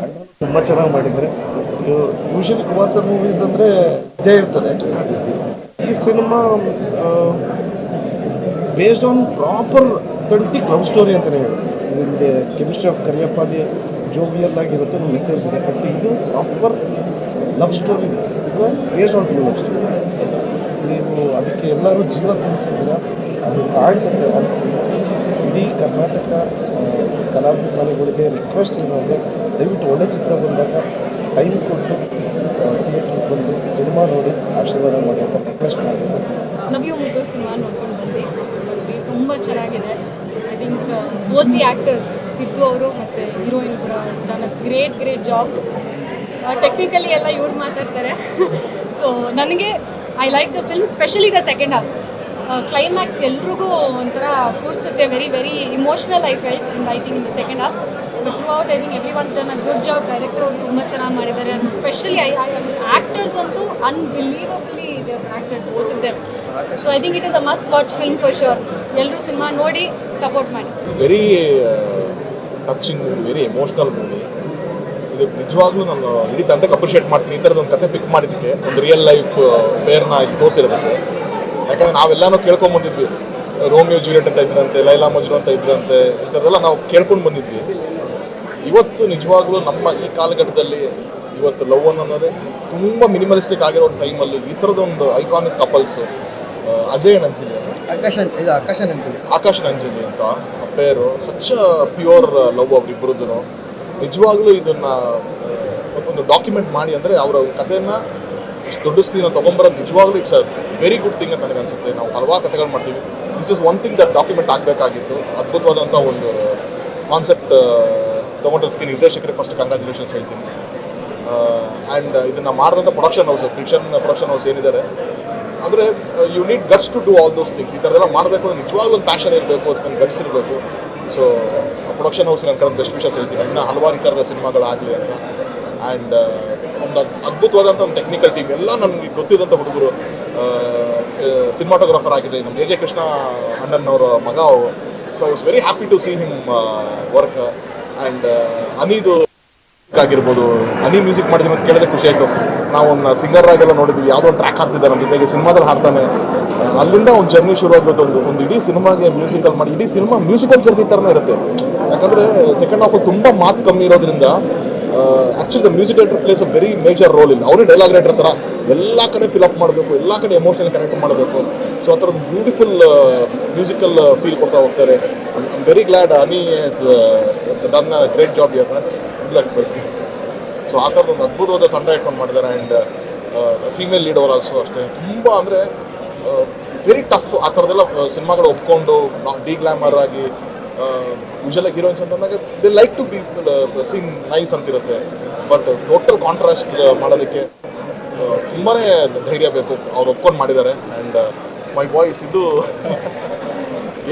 ತುಂಬ ಚೆನ್ನಾಗಿ ಮಾಡಿದ್ದಾರೆ. ಯೂಶಲಿ ಕುಮಾರ್ ಸರ್ ಮೂವೀಸ್ ಅಂದರೆ ಇದೇ ಇರ್ತದೆ. ಈ cinema based on proper authentic love story ಅಂತಲೇ ಹೇಳಿ. ಇದಕ್ಕೆ ಕೆಮಿಸ್ಟ್ರಿ ಆಫ್ ಕರಿಯಪ್ಪಲ್ಲಿ ಜೋವಿಯಲ್ ಆಗಿರುತ್ತೆ, ಮೆಸೇಜ್ ಇದೆ. ಬಟ್ ಇದು proper love story because based on love story. ನೀವು ಅದಕ್ಕೆ ಎಲ್ಲರೂ ಜೀವ ತುಂಬಿಸಿದ್ದೀರ, ಅದು ಕಾಣಿಸುತ್ತೆ ಅನಿಸ್ತೀನಿ. ಇಡೀ ಕರ್ನಾಟಕ ಕಲಾಭಿಮಾನಿಗಳಿಗೆ ರಿಕ್ವೆಸ್ಟ್ ಏನಂದರೆ, ದಯವಿಟ್ಟು ಒಳ್ಳೆ ಚಿತ್ರ ಬಂದಾಗ ಟೈಮ್ ಕೊಟ್ಟು ಥಿಯೇಟ್ರಿಗೆ ಬಂದು ಸಿನಿಮಾ ನೋಡಿ ಆಶೀರ್ವಾದ ಮಾಡಿ ಅಂತ ರಿಕ್ವೆಸ್ಟ್ ಮಾಡಿದ್ರು. ಲವ್ ಯು ಮುದ್ದು ಸಿನಿಮಾ ನೋಡ್ಕೊಂಡು ಬಂದು ಚೆನ್ನಾಗಿದೆ. I think both the actors, Siddu ಅವರು ಮತ್ತು ಹೀರೋಯಿನ್ ಕೂಡ done a great job. Technically ಎಲ್ಲ ಇವ್ರು ಮಾತಾಡ್ತಾರೆ. ಸೊ ನನಗೆ I like the film, specially the second half. Climax ಎಲ್ರಿಗೂ ಒಂಥರ ಕೂರಿಸುತ್ತೆ. Very emotional I felt in I think in the second half. But throughout I think everyone's done a good job. Director ಅವರು ತುಂಬ ಚೆನ್ನಾಗಿ ಮಾಡಿದ್ದಾರೆ. ಆ್ಯಂಡ್ ಸ್ಪೆಷಲಿ ಆ್ಯಕ್ಟರ್ಸ್ ಅಂತೂ unbelievably acted both of them. So I think it is a must watch film for sure. ಎಲ್ಲರೂ ಸಿನಿಮಾ ನೋಡಿ ಸಪೋರ್ಟ್ ಮಾಡಿ. Very touching, very emotional movie. ಇದು ನಿಜವಾಗ್ಲೂ ನಾನು ಇಡೀ ತಂಡಕ್ಕೆ ಅಪ್ರಿಷಿಯೇಟ್ ಮಾಡ್ತೀನಿ. ಈ ಥರದ ಒಂದು ಕತೆ ಪಿಕ್ ಮಾಡಿದ್ದಕ್ಕೆ, ಒಂದು ರಿಯಲ್ ಲೈಫ್ ಪೇರ್ನ ತೋರಿಸಿರೋದಕ್ಕೆ. ಯಾಕಂದರೆ ನಾವೆಲ್ಲನೂ ಕೇಳ್ಕೊಂಡು ಬಂದಿದ್ವಿ, ರೋಮಿಯೋ ಜೂಲಿಯಟ್ ಅಂತ ಇದ್ರಂತೆ, ಲೈಲಾ ಮಜ್ನು ಅಂತ ಇದ್ರಂತೆ, ಈ ಥರದ್ದೆಲ್ಲ ನಾವು ಕೇಳ್ಕೊಂಡು ಬಂದಿದ್ವಿ. ಇವತ್ತು ನಿಜವಾಗ್ಲೂ ನಮ್ಮ ಈ ಕಾಲಘಟ್ಟದಲ್ಲಿ ಇವತ್ತು ಲವ್ ಅನ್ನೋದೇ ತುಂಬ ಮಿನಿಮಲಿಸ್ಟಿಕ್ ಆಗಿರೋ ಒಂದು ಟೈಮಲ್ಲಿ ಈ ಥರದೊಂದು ಐಕಾನಿಕ್ ಕಪಲ್ಸ್, ಅಜಯ್ ಅಂಜಲಿ, ಆಕಾಶ್ ಅಂಜಲಿ ಅಂತ ಪೇರು, ಸಚ್ ಪ್ಯೂರ್ ಲವ್ ಅವ್ರಿಬ್ಬರದ್ದು. ನಿಜವಾಗ್ಲೂ ಇದನ್ನ ಒಂದು ಡಾಕ್ಯುಮೆಂಟ್ ಮಾಡಿ ಅಂದರೆ ಅವರ ಕಥೆಯನ್ನು ಇಷ್ಟು ದೊಡ್ಡ ಸ್ಕ್ರೀನಲ್ಲಿ ತೊಗೊಂಬರೋದು ನಿಜವಾಗ್ಲೂ it's a very good thing ಅಂತ ನನಗೆ ಅನಿಸುತ್ತೆ. ನಾವು ಹಲವಾರು ಕಥೆಗಳು ಮಾಡ್ತೀವಿ, this is one thing that document ಆಗಬೇಕಾಗಿತ್ತು. ಅದ್ಭುತವಾದಂಥ ಒಂದು ಕಾನ್ಸೆಪ್ಟ್ ತೊಗೊಂಡಿರೋದಕ್ಕೆ ನಿರ್ದೇಶಕರಿಗೆ ಫಸ್ಟ್ ಕಂಗ್ರ್ಯಾಚುಲೇಷನ್ಸ್ ಹೇಳ್ತೀನಿ. ಆ್ಯಂಡ್ ಇದನ್ನು ಮಾಡಿದಂಥ ಪ್ರೊಡಕ್ಷನ್ ಹೌಸ್ ಏನಿದ್ದಾರೆ ಅಂದರೆ you need guts to do all those things. ಈ ಥರದೆಲ್ಲ ಮಾಡಬೇಕು ಅಂದರೆ ನಿಜವಾಗ್ಲೂ ಒಂದು ಪ್ಯಾಷನ್ ಇರಬೇಕು, ಅದಕ್ಕೆ ಗಟ್ಸ್ ಇರಬೇಕು. ಸೊ ಪ್ರೊಡಕ್ಷನ್ ಹೌಸ್ ನನ್ನ ಕಡೆ ಬೆಸ್ಟ್ ವಿಷಯಸ್ ಹೇಳ್ತೀನಿ, ಇನ್ನೂ ಹಲವಾರು ಈ ಥರದ ಸಿನಿಮಾಗಳಾಗಲಿ ಅಂತ. ಆ್ಯಂಡ್ ಒಂದು ಅದ್ಭುತವಾದಂಥ ಒಂದು ಟೆಕ್ನಿಕಲ್ ಟೀಮ್, ಎಲ್ಲ ನನಗೆ ಗೊತ್ತಿದ್ದಂಥ ಹುಡುಗರು. ಸಿನಿಮಾಟೋಗ್ರಾಫರ್ ಆಗಿರಲಿ ನಮ್ಮ ಎ ಜೆ ಕೃಷ್ಣ ಅಣ್ಣನವರ ಮಗ. So I was very happy to see him work. And ಅನಿದು ಆಗಿರ್ಬೋದು, ಅನಿ ಮ್ಯೂಸಿಕ್ ಮಾಡಿದ್ವಿ ಅಂತ ಕೇಳಿದ್ರೆ ಖುಷಿ ಆಯಿತು. ನಾವು ಒಂದು ಸಿಂಗರ್ ಆಗಿಲ್ಲ ನೋಡಿದ್ವಿ, ಯಾವುದೋ ಒಂದು ಟ್ರ್ಯಾಕ್ ಹಾಡ್ತಿದ್ದಾರೆ ನಮ್ಮ ಜೊತೆಗೆ, ಸಿನಿಮಾದಲ್ಲಿ ಹಾಡ್ತಾನೆ. ಅಲ್ಲಿಂದ ಒಂದು ಜರ್ನಿ ಶುರು ಆಗುತ್ತೆ. ಒಂದು ಇಡೀ ಸಿನಿಮಾಗೆ ಮ್ಯೂಸಿಕಲ್ ಮಾಡಿ, ಇಡೀ ಸಿನಿಮಾ ಮ್ಯೂಸಿಕಲ್ ಜರ್ನಿ ಥರನೇ ಇರುತ್ತೆ. ಯಾಕಂದರೆ ಸೆಕೆಂಡ್ ಹಾಫಲ್ಲಿ ತುಂಬ ಮಾತು ಕಮ್ಮಿ ಇರೋದ್ರಿಂದ actually the music director place a very major role ಇಲ್ಲ. ಅವರೇ ಡೈಲಾಗ್ ರೈಟರ್ ಥರ ಎಲ್ಲ ಕಡೆ ಫಿಲಪ್ ಮಾಡಬೇಕು, ಎಲ್ಲ ಕಡೆ ಎಮೋಷನಲ್ ಕನೆಕ್ಟ್ ಮಾಡಬೇಕು. ಸೊ ಆ ಥರದ್ದು ಬ್ಯೂಟಿಫುಲ್ ಮ್ಯೂಸಿಕಲ್ ಫೀಲ್ ಕೊಡ್ತಾ ಹೋಗ್ತಾರೆ. I am very glad any done a great job here. So ಆ ಥರದ್ದು ಒಂದು ಅದ್ಭುತವಾದ ತಂಡ ಇಟ್ಕೊಂಡು ಮಾಡಿದ್ದಾರೆ. ಆ್ಯಂಡ್ ಫೀಮೇಲ್ ಲೀಡ್ ಅವರು ಅಷ್ಟೇ ತುಂಬ ಅಂದರೆ ವೆರಿ ಟಫ್. ಆ ಥರದ್ದೆಲ್ಲ ಸಿನಿಮಾಗಳು ಒಪ್ಕೊಂಡು ಡಿ ಗ್ಲಾಮರ್ ಆಗಿ ಯೂಶಲ್ ಹೀರೋಯಿನ್ಸ್ ಅಂತಂದಾಗ they like to be seen nice ಅಂತಿರುತ್ತೆ. ಬಟ್ ಟೋಟಲ್ ಕಾಂಟ್ರಾಸ್ಟ್ ಮಾಡೋದಕ್ಕೆ ತುಂಬಾ ಧೈರ್ಯ ಬೇಕು. ಅವ್ರು ಒಪ್ಕೊಂಡು ಮಾಡಿದ್ದಾರೆ. ಆ್ಯಂಡ್ ಮೈ ವಾಯ್ಸ್ ಇದು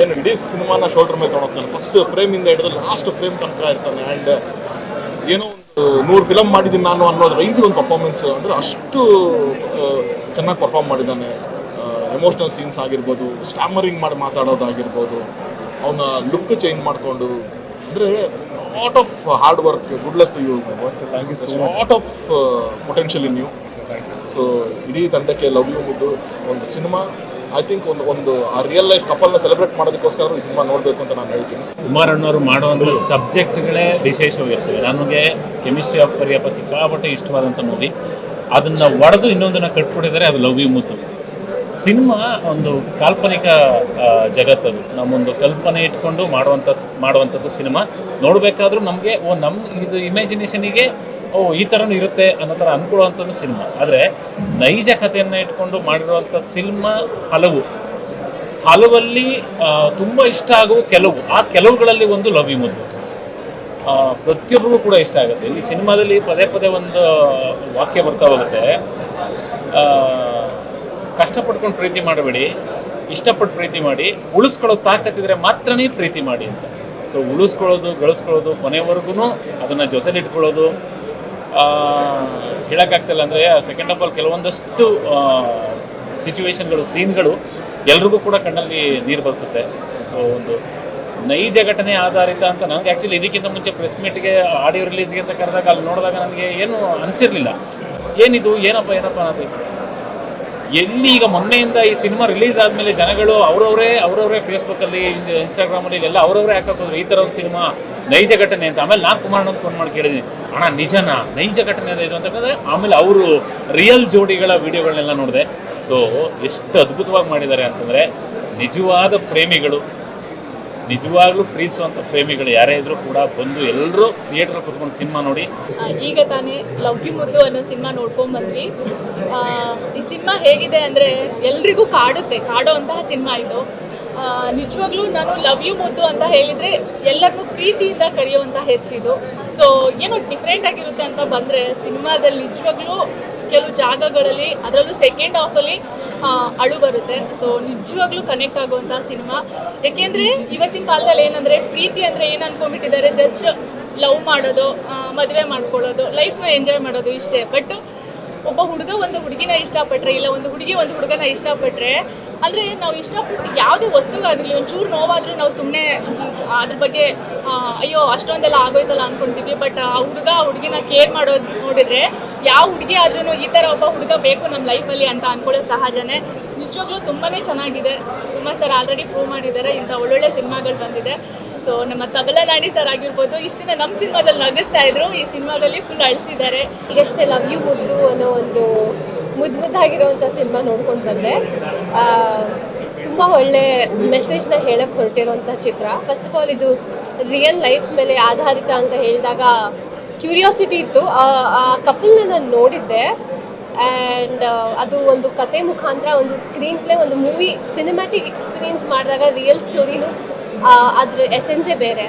ಏನು ಇಡೀ ಸಿನಿಮಾನ ಶೋಲ್ಡರ್ ಮೇಲೆ ತೊಗೊಳ್ತಾನೆ. ಫಸ್ಟ್ ಫ್ರೇಮಿಂದ ಹಿಡಿದು ಲಾಸ್ಟ್ ಫ್ರೇಮ್ ತನಕ ಇರ್ತಾನೆ. ಆ್ಯಂಡ್ ಏನೋ ಒಂದು 100 ಫಿಲಮ್ ಮಾಡಿದ್ದೀನಿ ನಾನು ಅನ್ನೋದು ರೇಂಜಿಗೆ ಒಂದು ಪರ್ಫಾರ್ಮೆನ್ಸ್, ಅಂದರೆ ಅಷ್ಟು ಚೆನ್ನಾಗಿ ಪರ್ಫಾರ್ಮ್ ಮಾಡಿದ್ದಾನೆ. ಎಮೋಷ್ನಲ್ ಸೀನ್ಸ್ ಆಗಿರ್ಬೋದು, ಸ್ಟ್ಯಾಮರಿಂಗ್ ಮಾಡಿ ಮಾತಾಡೋದಾಗಿರ್ಬೋದು, ಅವನ ಲುಕ್ ಚೇಂಜ್ ಮಾಡಿಕೊಂಡು, ಅಂದರೆ lot of hard work. Good luck to you. Thank you so much. Lot of potential in you. So ಇಡೀ ತಂಡಕ್ಕೆ ಲವ್ ಯು ಮುದ್ದು ಒಂದು ಸಿನಿಮಾ. ಐ ಥಿಂಕ್ ಒಂದು ಆ ರಿಯಲ್ ಲೈಫ್ ಕಪಲ್ನ ಸೆಲೆಬ್ರೇಟ್ ಮಾಡೋದಕ್ಕೋಸ್ಕರ ಈ ಸಿನಿಮಾ ನೋಡಬೇಕು ಅಂತ ನಾನು ಹೇಳ್ತೀನಿ. ಕುಮಾರ್ ಅಣ್ಣವರು ಮಾಡುವಂಥ ಸಬ್ಜೆಕ್ಟ್ಗಳೇ ವಿಶೇಷವಾಗಿರ್ತವೆ. ನನಗೆ ಕೆಮಿಸ್ಟ್ರಿ ಆಫ್ ಕರಿಯಪ್ಪ ಸಿಕ್ಕಾಪಟ್ಟೆ ಇಷ್ಟವಾದಂಥ ಮೂವಿ. ಅದನ್ನು ಒಡೆದು ಇನ್ನೊಂದನ್ನು ಕಟ್ಬಿಟ್ಟಿದ್ದಾರೆ, ಅದು ಲವ್ ಯು ಮುದ್ದು. ಸಿನಿಮಾ ಒಂದು ಕಾಲ್ಪನಿಕ ಜಗತ್ತದು, ನಮ್ಮೊಂದು ಕಲ್ಪನೆ ಇಟ್ಕೊಂಡು ಮಾಡುವಂಥದ್ದು ಸಿನಿಮಾ. ನೋಡಬೇಕಾದ್ರೂ ನಮಗೆ ಇದು ಇಮ್ಯಾಜಿನೇಷನಿಗೆ ಈ ಥರನೂ ಇರುತ್ತೆ ಅನ್ನೋ ಥರ ಅಂದ್ಕೊಳ್ಳುವಂಥದ್ದು ಸಿನಿಮಾ. ಆದರೆ ನೈಜ ಕಥೆಯನ್ನು ಇಟ್ಕೊಂಡು ಮಾಡಿರುವಂಥ ಸಿನಿಮಾ ಹಲವಲ್ಲಿ ತುಂಬ ಇಷ್ಟ ಆಗುವ ಕೆಲವುಗಳಲ್ಲಿ ಒಂದು ಲವ್ ಯು ಮುದ್ದು ಪ್ರತಿಯೊಬ್ಬರಿಗೂ ಕೂಡ ಇಷ್ಟ ಆಗುತ್ತೆ. ಇಲ್ಲಿ ಸಿನಿಮಾದಲ್ಲಿ ಪದೇ ಪದೇ ಒಂದು ವಾಕ್ಯ ಬರ್ತಾ ಹೋಗುತ್ತೆ, ಕಷ್ಟಪಟ್ಕೊಂಡು ಪ್ರೀತಿ ಮಾಡಬೇಡಿ, ಇಷ್ಟಪಟ್ಟು ಪ್ರೀತಿ ಮಾಡಿ, ಉಳಿಸ್ಕೊಳ್ಳೋ ತಾಕತ್ತಿದ್ರೆ ಮಾತ್ರನೇ ಪ್ರೀತಿ ಮಾಡಿ ಅಂತ. ಸೊ ಉಳಿಸ್ಕೊಳ್ಳೋದು, ಗಳಿಸ್ಕೊಳ್ಳೋದು, ಕೊನೆವರೆಗೂ ಅದನ್ನು ಜೊತೆಲಿಟ್ಕೊಳ್ಳೋದು ಹೇಳೋಕ್ಕಾಗ್ತಿಲ್ಲ. ಅಂದರೆ ಸೆಕೆಂಡ್ ಆಫ್ ಆಲ್ ಕೆಲವೊಂದಷ್ಟು ಸಿಚುವೇಶನ್ಗಳು, ಸೀನ್ಗಳು ಎಲ್ರಿಗೂ ಕೂಡ ಕಣ್ಣಲ್ಲಿ ನೀರು ಬರಿಸುತ್ತೆ. ಸೊ ಒಂದು ನೈಜ ಘಟನೆ ಆಧಾರಿತ ಅಂತ ನನಗೆ ಆ್ಯಕ್ಚುಲಿ ಇದಕ್ಕಿಂತ ಮುಂಚೆ ಪ್ರೆಸ್ ಮೀಟ್ಗೆ ಆಡಿಯೋ ರಿಲೀಸ್ಗೆ ಅಂತ ಕರೆದಾಗ ಅಲ್ಲಿ ನೋಡಿದಾಗ ನನಗೆ ಏನು ಅನಿಸಿರಲಿಲ್ಲ. ಏನಿದು ಏನಪ್ಪ ಅನ್ನೋದು. ಎಲ್ಲಿ ಈಗ ಮೊನ್ನೆಯಿಂದ ಈ ಸಿನಿಮಾ ರಿಲೀಸ್ ಆದಮೇಲೆ ಜನಗಳು ಅವರವರೇ ಫೇಸ್ಬುಕ್ಕಲ್ಲಿ, ಇನ್ಸ್ಟಾಗ್ರಾಮಲ್ಲಿ ಎಲ್ಲ ಅವರವರೇ ಹಾಕೋದ್ರು ಈ ಥರ ಒಂದು ಸಿನಿಮಾ ನೈಜ ಘಟನೆ ಅಂತ. ಆಮೇಲೆ ನಾನು ಕುಮಾರಣ್ಣಂಗೆ ಫೋನ್ ಮಾಡಿ ಕೇಳಿದ್ದೀನಿ, ಅಣ್ಣ ನಿಜನಾ ನೈಜ ಘಟನೆ ಇದು ಅಂತ ಹೇಳಿದ್ರೆ ಆಮೇಲೆ ಅವರು ರಿಯಲ್ ಜೋಡಿಗಳ ವಿಡಿಯೋಗಳನ್ನೆಲ್ಲ ನೋಡಿದೆ. ಸೊ ಎಷ್ಟು ಅದ್ಭುತವಾಗಿ ಮಾಡಿದ್ದಾರೆ ಅಂತಂದರೆ, ನಿಜವಾದ ಪ್ರೇಮಿಗಳು, ನಿಜವಾಗ್ಲೂ ಪ್ರೀತಿಸುವಂಥ ಪ್ರೇಮಿಗಳು ಯಾರೇ ಇದ್ರೂ ಕೂಡ ಬಂದು ಎಲ್ಲರೂ ಥಿಯೇಟ್ರಲ್ಲಿ ಕೂತ್ಕೊಂಡು ಸಿನಿಮಾ ನೋಡಿ. ಈಗ ತಾನೇ ಲವ್ ಯು ಮುದ್ದು ಅನ್ನೋ ಸಿನಿಮಾ ನೋಡ್ಕೊಂಡು ಬಂದ್ವಿ. ಈ ಸಿನಿಮಾ ಹೇಗಿದೆ ಅಂದರೆ ಎಲ್ರಿಗೂ ಕಾಡೋ ಅಂತಹ ಸಿನಿಮಾ ಇದು. ನಿಜವಾಗ್ಲೂ ನಾನು ಲವ್ ಯು ಮುದ್ದು ಅಂತ ಹೇಳಿದರೆ ಎಲ್ಲರನ್ನೂ ಪ್ರೀತಿಯಿಂದ ಕರೆಯುವಂಥ ಹೆಸರಿದು. ಸೊ ಏನೋ ಡಿಫ್ರೆಂಟ್ ಆಗಿರುತ್ತೆ ಅಂತ ಬಂದರೆ ಸಿನಿಮಾದಲ್ಲಿ ನಿಜವಾಗ್ಲೂ ಕೆಲವು ಜಾಗಗಳಲ್ಲಿ, ಅದರಲ್ಲೂ ಸೆಕೆಂಡ್ ಹಾಫಲ್ಲಿ ಅಳು ಬರುತ್ತೆ. ಸೊ ನಿಜವಾಗ್ಲೂ ಕನೆಕ್ಟ್ ಆಗುವಂಥ ಸಿನಿಮಾ. ಯಾಕೆಂದರೆ ಇವತ್ತಿನ ಕಾಲದಲ್ಲಿ ಏನಂದರೆ ಪ್ರೀತಿ ಅಂದರೆ ಏನು ಅಂದ್ಕೊಂಡ್ಬಿಟ್ಟಿದ್ದಾರೆ, ಜಸ್ಟ್ ಲವ್ ಮಾಡೋದು, ಮದುವೆ ಮಾಡ್ಕೊಳ್ಳೋದು, ಲೈಫ್ನ ಎಂಜಾಯ್ ಮಾಡೋದು ಇಷ್ಟೇ. ಬಟ್ ಒಬ್ಬ ಹುಡುಗ ಒಂದು ಹುಡುಗಿನ ಇಷ್ಟಪಟ್ಟರೆ, ಇಲ್ಲ ಒಂದು ಹುಡುಗಿ ಒಂದು ಹುಡುಗನ ಇಷ್ಟಪಟ್ಟರೆ, ಅಂದರೆ ನಾವು ಇಷ್ಟಪಟ್ಟು ಯಾವುದೇ ವಸ್ತುಗಾಗಿರಲಿ ಒಂಚೂರು ನೋವಾದರೂ ನಾವು ಸುಮ್ಮನೆ ಅದ್ರ ಬಗ್ಗೆ ಅಯ್ಯೋ ಅಷ್ಟೊಂದೆಲ್ಲ ಆಗೋಯ್ತಲ್ಲ ಅಂದ್ಕೊಳ್ತೀವಿ. ಬಟ್ ಆ ಹುಡುಗ ಆ ಹುಡುಗಿನ ಕೇರ್ ಮಾಡೋದು ನೋಡಿದರೆ ಯಾವ ಹುಡುಗಿ ಆದ್ರೂ ಈ ಥರ ಒಬ್ಬ ಹುಡುಗ ಬೇಕು ನಮ್ಮ ಲೈಫಲ್ಲಿ ಅಂತ ಅಂದ್ಕೊಳ್ಳೋದು ಸಹಜನೇ. ನಿಜವಾಗ್ಲೂ ತುಂಬಾ ಚೆನ್ನಾಗಿದೆ. ಕುಮಾರ್ ಸರ್ ಆಲ್ರೆಡಿ ಪ್ರೂವ್ ಮಾಡಿದ್ದಾರೆ, ಇಂಥ ಒಳ್ಳೊಳ್ಳೆ ಸಿನಿಮಾಗಳು ಬಂದಿದೆ. ಸೊ ನಮ್ಮ ತಬಲಾ ನಾಡಿ ಸರ್ ಆಗಿರ್ಬೋದು, ಇಷ್ಟು ದಿನ ನಮ್ಮ ಸಿನಿಮಾದಲ್ಲಿ ನಗಿಸ್ತಾ ಇದ್ರು, ಈ ಸಿನಿಮಾದಲ್ಲಿ ಫುಲ್ ಅಳಿಸಿದ್ದಾರೆ. ಈಗಷ್ಟೇ ಲವ್ ಯು ಮುದ್ದು ಅನ್ನೋ ಒಂದು ಮುದ್ದಾಗಿರೋವಂಥ ಸಿನಿಮಾ ನೋಡ್ಕೊಂಡು ಬಂದೆ. ತುಂಬ ಒಳ್ಳೆ ಮೆಸೇಜ್ನ ಹೇಳಕ್ಕೆ ಹೊರಟಿರೋಂಥ ಚಿತ್ರ. ಫಸ್ಟ್ ಆಫ್ ಆಲ್ ಇದು ರಿಯಲ್ ಲೈಫ್ ಮೇಲೆ ಆಧಾರಿತ ಅಂತ ಹೇಳಿದಾಗ ಕ್ಯೂರಿಯಾಸಿಟಿ ಇತ್ತು. ಆ ಕಪಲ್ನ ನಾನು ನೋಡಿದ್ದೆ ಆ್ಯಂಡ್ ಅದು ಒಂದು ಕತೆ ಮುಖಾಂತರ ಒಂದು ಸ್ಕ್ರೀನ್ ಪ್ಲೇ, ಒಂದು ಮೂವಿ ಸಿನಿಮ್ಯಾಟಿಕ್ ಎಕ್ಸ್ಪೀರಿಯನ್ಸ್ ಮಾಡಿದಾಗ ರಿಯಲ್ ಸ್ಟೋರಿನೂ ಅದ್ರ ಎಸೆನ್ಸೇ ಬೇರೆ.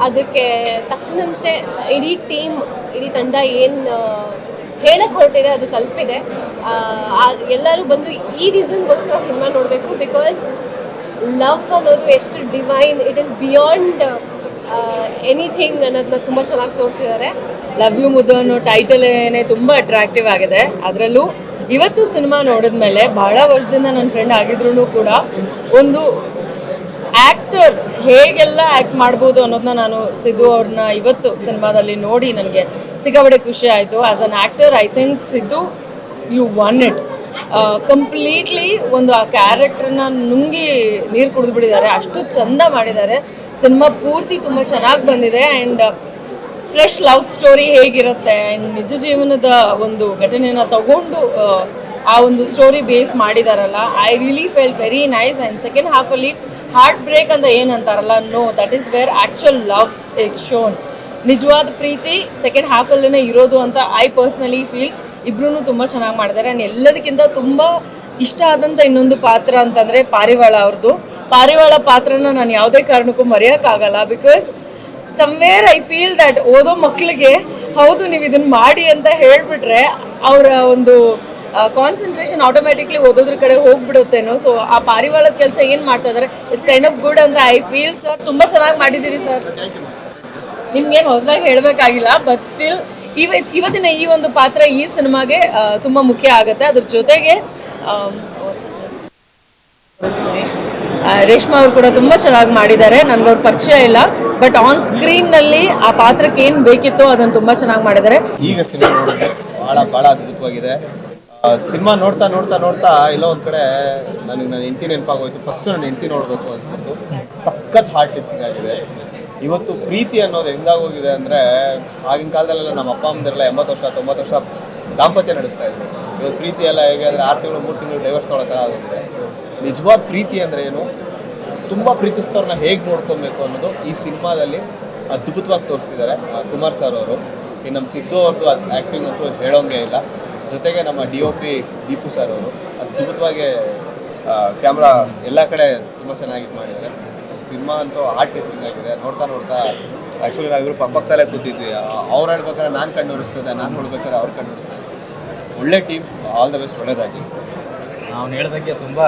ಅದಕ್ಕೆ ತಕ್ಕಂತೆ ಇಡೀ ಟೀಮ್, ಇಡೀ ತಂಡ ಏನು ಹೇಳಕ್ಕೆ ಹೊರಟಿದೆ ಅದು ತಲುಪಿದೆ. ಎಲ್ಲರೂ ಬಂದು ಈ ರೀಸನ್ಗೋಸ್ಕರ ಸಿನಿಮಾ ನೋಡಬೇಕು. ಬಿಕಾಸ್ ಲವ್ ಅನ್ನೋದು ಎಷ್ಟು divine, it is beyond anything ಅನ್ನೋದನ್ನ ತುಂಬ ಚೆನ್ನಾಗಿ ತೋರಿಸಿದ್ದಾರೆ. ಲವ್ ಯು ಮುದ್ದು ಅನ್ನೋ ಟೈಟಲೇನೆ ತುಂಬ ಅಟ್ರಾಕ್ಟಿವ್ ಆಗಿದೆ. ಅದರಲ್ಲೂ ಇವತ್ತು ಸಿನಿಮಾ ನೋಡಿದ್ಮೇಲೆ ಬಹಳ ವರ್ಷದಿಂದ ನನ್ನ ಫ್ರೆಂಡ್ ಆಗಿದ್ರು ಕೂಡ ಒಂದು ಆ್ಯಕ್ಟರ್ ಹೇಗೆಲ್ಲ ಆ್ಯಕ್ಟ್ ಮಾಡ್ಬೋದು ಅನ್ನೋದನ್ನ ನಾನು ಸಿದ್ದು ಅವ್ರನ್ನ ಇವತ್ತು ಸಿನಿಮಾದಲ್ಲಿ ನೋಡಿ ನನಗೆ ಸಿಕ್ಕಾಪಟ್ಟೆ ಖುಷಿ ಆಯಿತು. As an actor I think Siddu you won it completely. ಒಂದು ಆ ಕ್ಯಾರೆಕ್ಟರ್ನ ನುಂಗಿ ನೀರು ಕುಡಿದು ಬಿಟ್ಟಿದ್ದಾರೆ, ಅಷ್ಟು ಚಂದ ಮಾಡಿದ್ದಾರೆ. ಸಿನಿಮಾ ಪೂರ್ತಿ ತುಂಬ ಚೆನ್ನಾಗಿ ಬಂದಿದೆ. ಆ್ಯಂಡ್ ಫ್ರೆಶ್ ಲವ್ ಸ್ಟೋರಿ ಹೇಗಿರುತ್ತೆ ಆ್ಯಂಡ್ ನಿಜ ಜೀವನದ ಒಂದು ಘಟನೆಯನ್ನು ತಗೊಂಡು ಆ ಒಂದು ಸ್ಟೋರಿ ಬೇಸ್ ಮಾಡಿದಾರಲ್ಲ, I really felt very nice. And second ಹಾಫಲ್ಲಿ ಹಾರ್ಟ್ ಬ್ರೇಕ್ ಅಂತ ಏನಂತಾರಲ್ಲ, no, that is where actual love is shown. ನಿಜವಾದ ಪ್ರೀತಿ ಸೆಕೆಂಡ್ ಹಾಫಲ್ಲೇ ಇರೋದು ಅಂತ ಐ ಪರ್ಸ್ನಲಿ ಫೀಲ್. ಇಬ್ರು ತುಂಬ ಚೆನ್ನಾಗಿ ಮಾಡಿದ್ದಾರೆ. ಆ್ಯಂಡ್ ಎಲ್ಲದಕ್ಕಿಂತ ತುಂಬ ಇಷ್ಟ ಆದಂಥ ಇನ್ನೊಂದು ಪಾತ್ರ ಅಂತಂದರೆ ಪಾರಿವಾಳ ಅವ್ರದ್ದು. ಪಾರಿವಾಳ ಪಾತ್ರನ ನಾನು ಯಾವುದೇ ಕಾರಣಕ್ಕೂ ಮರೆಯೋಕ್ಕಾಗಲ್ಲ. Because somewhere I feel that ಓದೋ ಮಕ್ಕಳಿಗೆ ಹೌದು ನೀವು ಇದನ್ನು ಮಾಡಿ ಅಂತ ಹೇಳಿಬಿಟ್ರೆ ಅವರ ಒಂದು ಕಾನ್ಸಂಟ್ರೇಷನ್ ಆಟೋಮ್ಯಾಟಿಕ್ಲಿ ಓದೋದ್ರ ಕಡೆ ಹೋಗ್ಬಿಡುತ್ತೇನೋ. ಸೊ ಆ ಪಾರಿವಾಳದ ಕೆಲಸ ಏನು ಮಾಡ್ತಾ ಇದ್ದಾರೆ, ಇಟ್ಸ್ ಕೈಂಡ್ ಆಫ್ ಗುಡ್ ಅಂತ ಐ ಫೀಲ್. ಸರ್ ತುಂಬ ಚೆನ್ನಾಗಿ ಮಾಡಿದ್ದೀರಿ ಸರ್. ನಿಮ್ಗೇನು ಹೊಸದಾಗಿ ಹೇಳಬೇಕಾಗಿಲ್ಲ, ಬಟ್ ಸ್ಟಿಲ್ ಇವತ್ತಿನ ಈ ಒಂದು ಪಾತ್ರ ಈ ಸಿನಿಮಾಗೆ ತುಂಬ ಮುಖ್ಯ ಆಗುತ್ತೆ. ಅದ್ರ ಜೊತೆಗೆ ರೇಷ್ಮಾ ಅವರು ಕೂಡ ತುಂಬ ಚೆನ್ನಾಗಿ ಮಾಡಿದ್ದಾರೆ. ನನಗೆ ಅವ್ರ ಪರಿಚಯ ಇಲ್ಲ, ಬಟ್ ಆನ್ ಸ್ಕ್ರೀನ್ನಲ್ಲಿ ಆ ಪಾತ್ರಕ್ಕೆ ಏನು ಬೇಕಿತ್ತೋ ಅದನ್ನು ತುಂಬ ಚೆನ್ನಾಗಿ ಮಾಡಿದ್ದಾರೆ. ಈಗ ಸಿನಿಮಾ ನೋಡಿದ್ರೆ ಭಾಳ ಅದ್ಭುತವಾಗಿದೆ. ಸಿನಿಮಾ ನೋಡ್ತಾ ನೋಡ್ತಾ ನೋಡ್ತಾ ಎಲ್ಲೋ ಒಂದು ಕಡೆ ನನಗೆ ನನ್ನ ಹೆಂಡತಿ ನೆನಪಾಗೋಯ್ತು. ಫಸ್ಟ್ ನನ್ನ ಹೆಂಡತಿ ನೋಡಬೇಕು ಅನ್ಸ್ಬಿಟ್ಟು ಸಖತ್ ಹಾರ್ಟ್ ಟಚಿಂಗ್ ಆಗಿದೆ. ಇವತ್ತು ಪ್ರೀತಿ ಅನ್ನೋದು ಹೆಂಗಾಗೋಗಿದೆ ಅಂದರೆ, ಆಗಿನ ಕಾಲದಲ್ಲೆಲ್ಲ ನಮ್ಮ ಅಪ್ಪ ಅಮ್ಮದಿರಲ್ಲ 80 ವರ್ಷ 90 ವರ್ಷ ದಾಂಪತ್ಯ ನಡೆಸ್ತಾ ಇದ್ರು. ಇವತ್ತು ಪ್ರೀತಿ ಎಲ್ಲ ಹೇಗೆ ಅಂದರೆ 6 ತಿಂಗಳು 3 ತಿಂಗಳು ಡೈವರ್ಸ್ ತೊಗೊಳ್ಳೋ ಥರ ಆಗುತ್ತೆ. ನಿಜವಾದ ಪ್ರೀತಿ ಅಂದರೆ ಏನು, ತುಂಬ ಪ್ರೀತಿಸ್ತವ್ರನ್ನ ಹೇಗೆ ನೋಡ್ಕೊಬೇಕು ಅನ್ನೋದು ಈ ಸಿನಿಮಾದಲ್ಲಿ ಅದ್ಭುತವಾಗಿ ತೋರಿಸ್ತಿದ್ದಾರೆ ಕುಮಾರ್ ಸರ್ ಅವರು. ಈ ನಮ್ಮ ಸಿದ್ದು ಅವ್ರದ್ದು ಆ್ಯಕ್ಟಿಂಗ್ ಅಂತೂ ಹೇಳೋಂಗೆ ಇಲ್ಲ. ಜೊತೆಗೆ ನಮ್ಮ DOP ದೀಪು ಸರ್ ಅವರು ಅದ್ಭುತವಾಗಿ ಕ್ಯಾಮ್ರಾ ಎಲ್ಲ ಕಡೆ ತುಂಬ ಚೆನ್ನಾಗಿ ಮಾಡಿದ್ದಾರೆ. ಸಿನಿಮಾ ಅಂತೂ ಹಾರ್ಟ್ ಟಚಿಂಗ್ ಆಗಿದೆ. ನೋಡ್ತಾ ನೋಡ್ತಾ ಆ್ಯಕ್ಚುಲಿ ನಾವಿಬ್ಬರು ಪಕ್ಕದಲ್ಲೇ ಕೂತಿದ್ವಿ. ಅವ್ರು ಹೇಳ್ಬೇಕಾದ್ರೆ ನಾನು ಕಣ್ಣು ಉರಿಸ್ತದೆ, ನಾನು ನೋಡ್ಬೇಕಾದ್ರೆ ಅವ್ರು ಕಣ್ಣು ಉರಿಸ್ತದೆ. ಒಳ್ಳೆ ಟೀಮ್, ಆಲ್ ದ ಬೆಸ್ಟ್, ಒಳ್ಳೇದಾಗಿ. ಅವ್ನು ಹೇಳ್ದಂಗೆ ತುಂಬ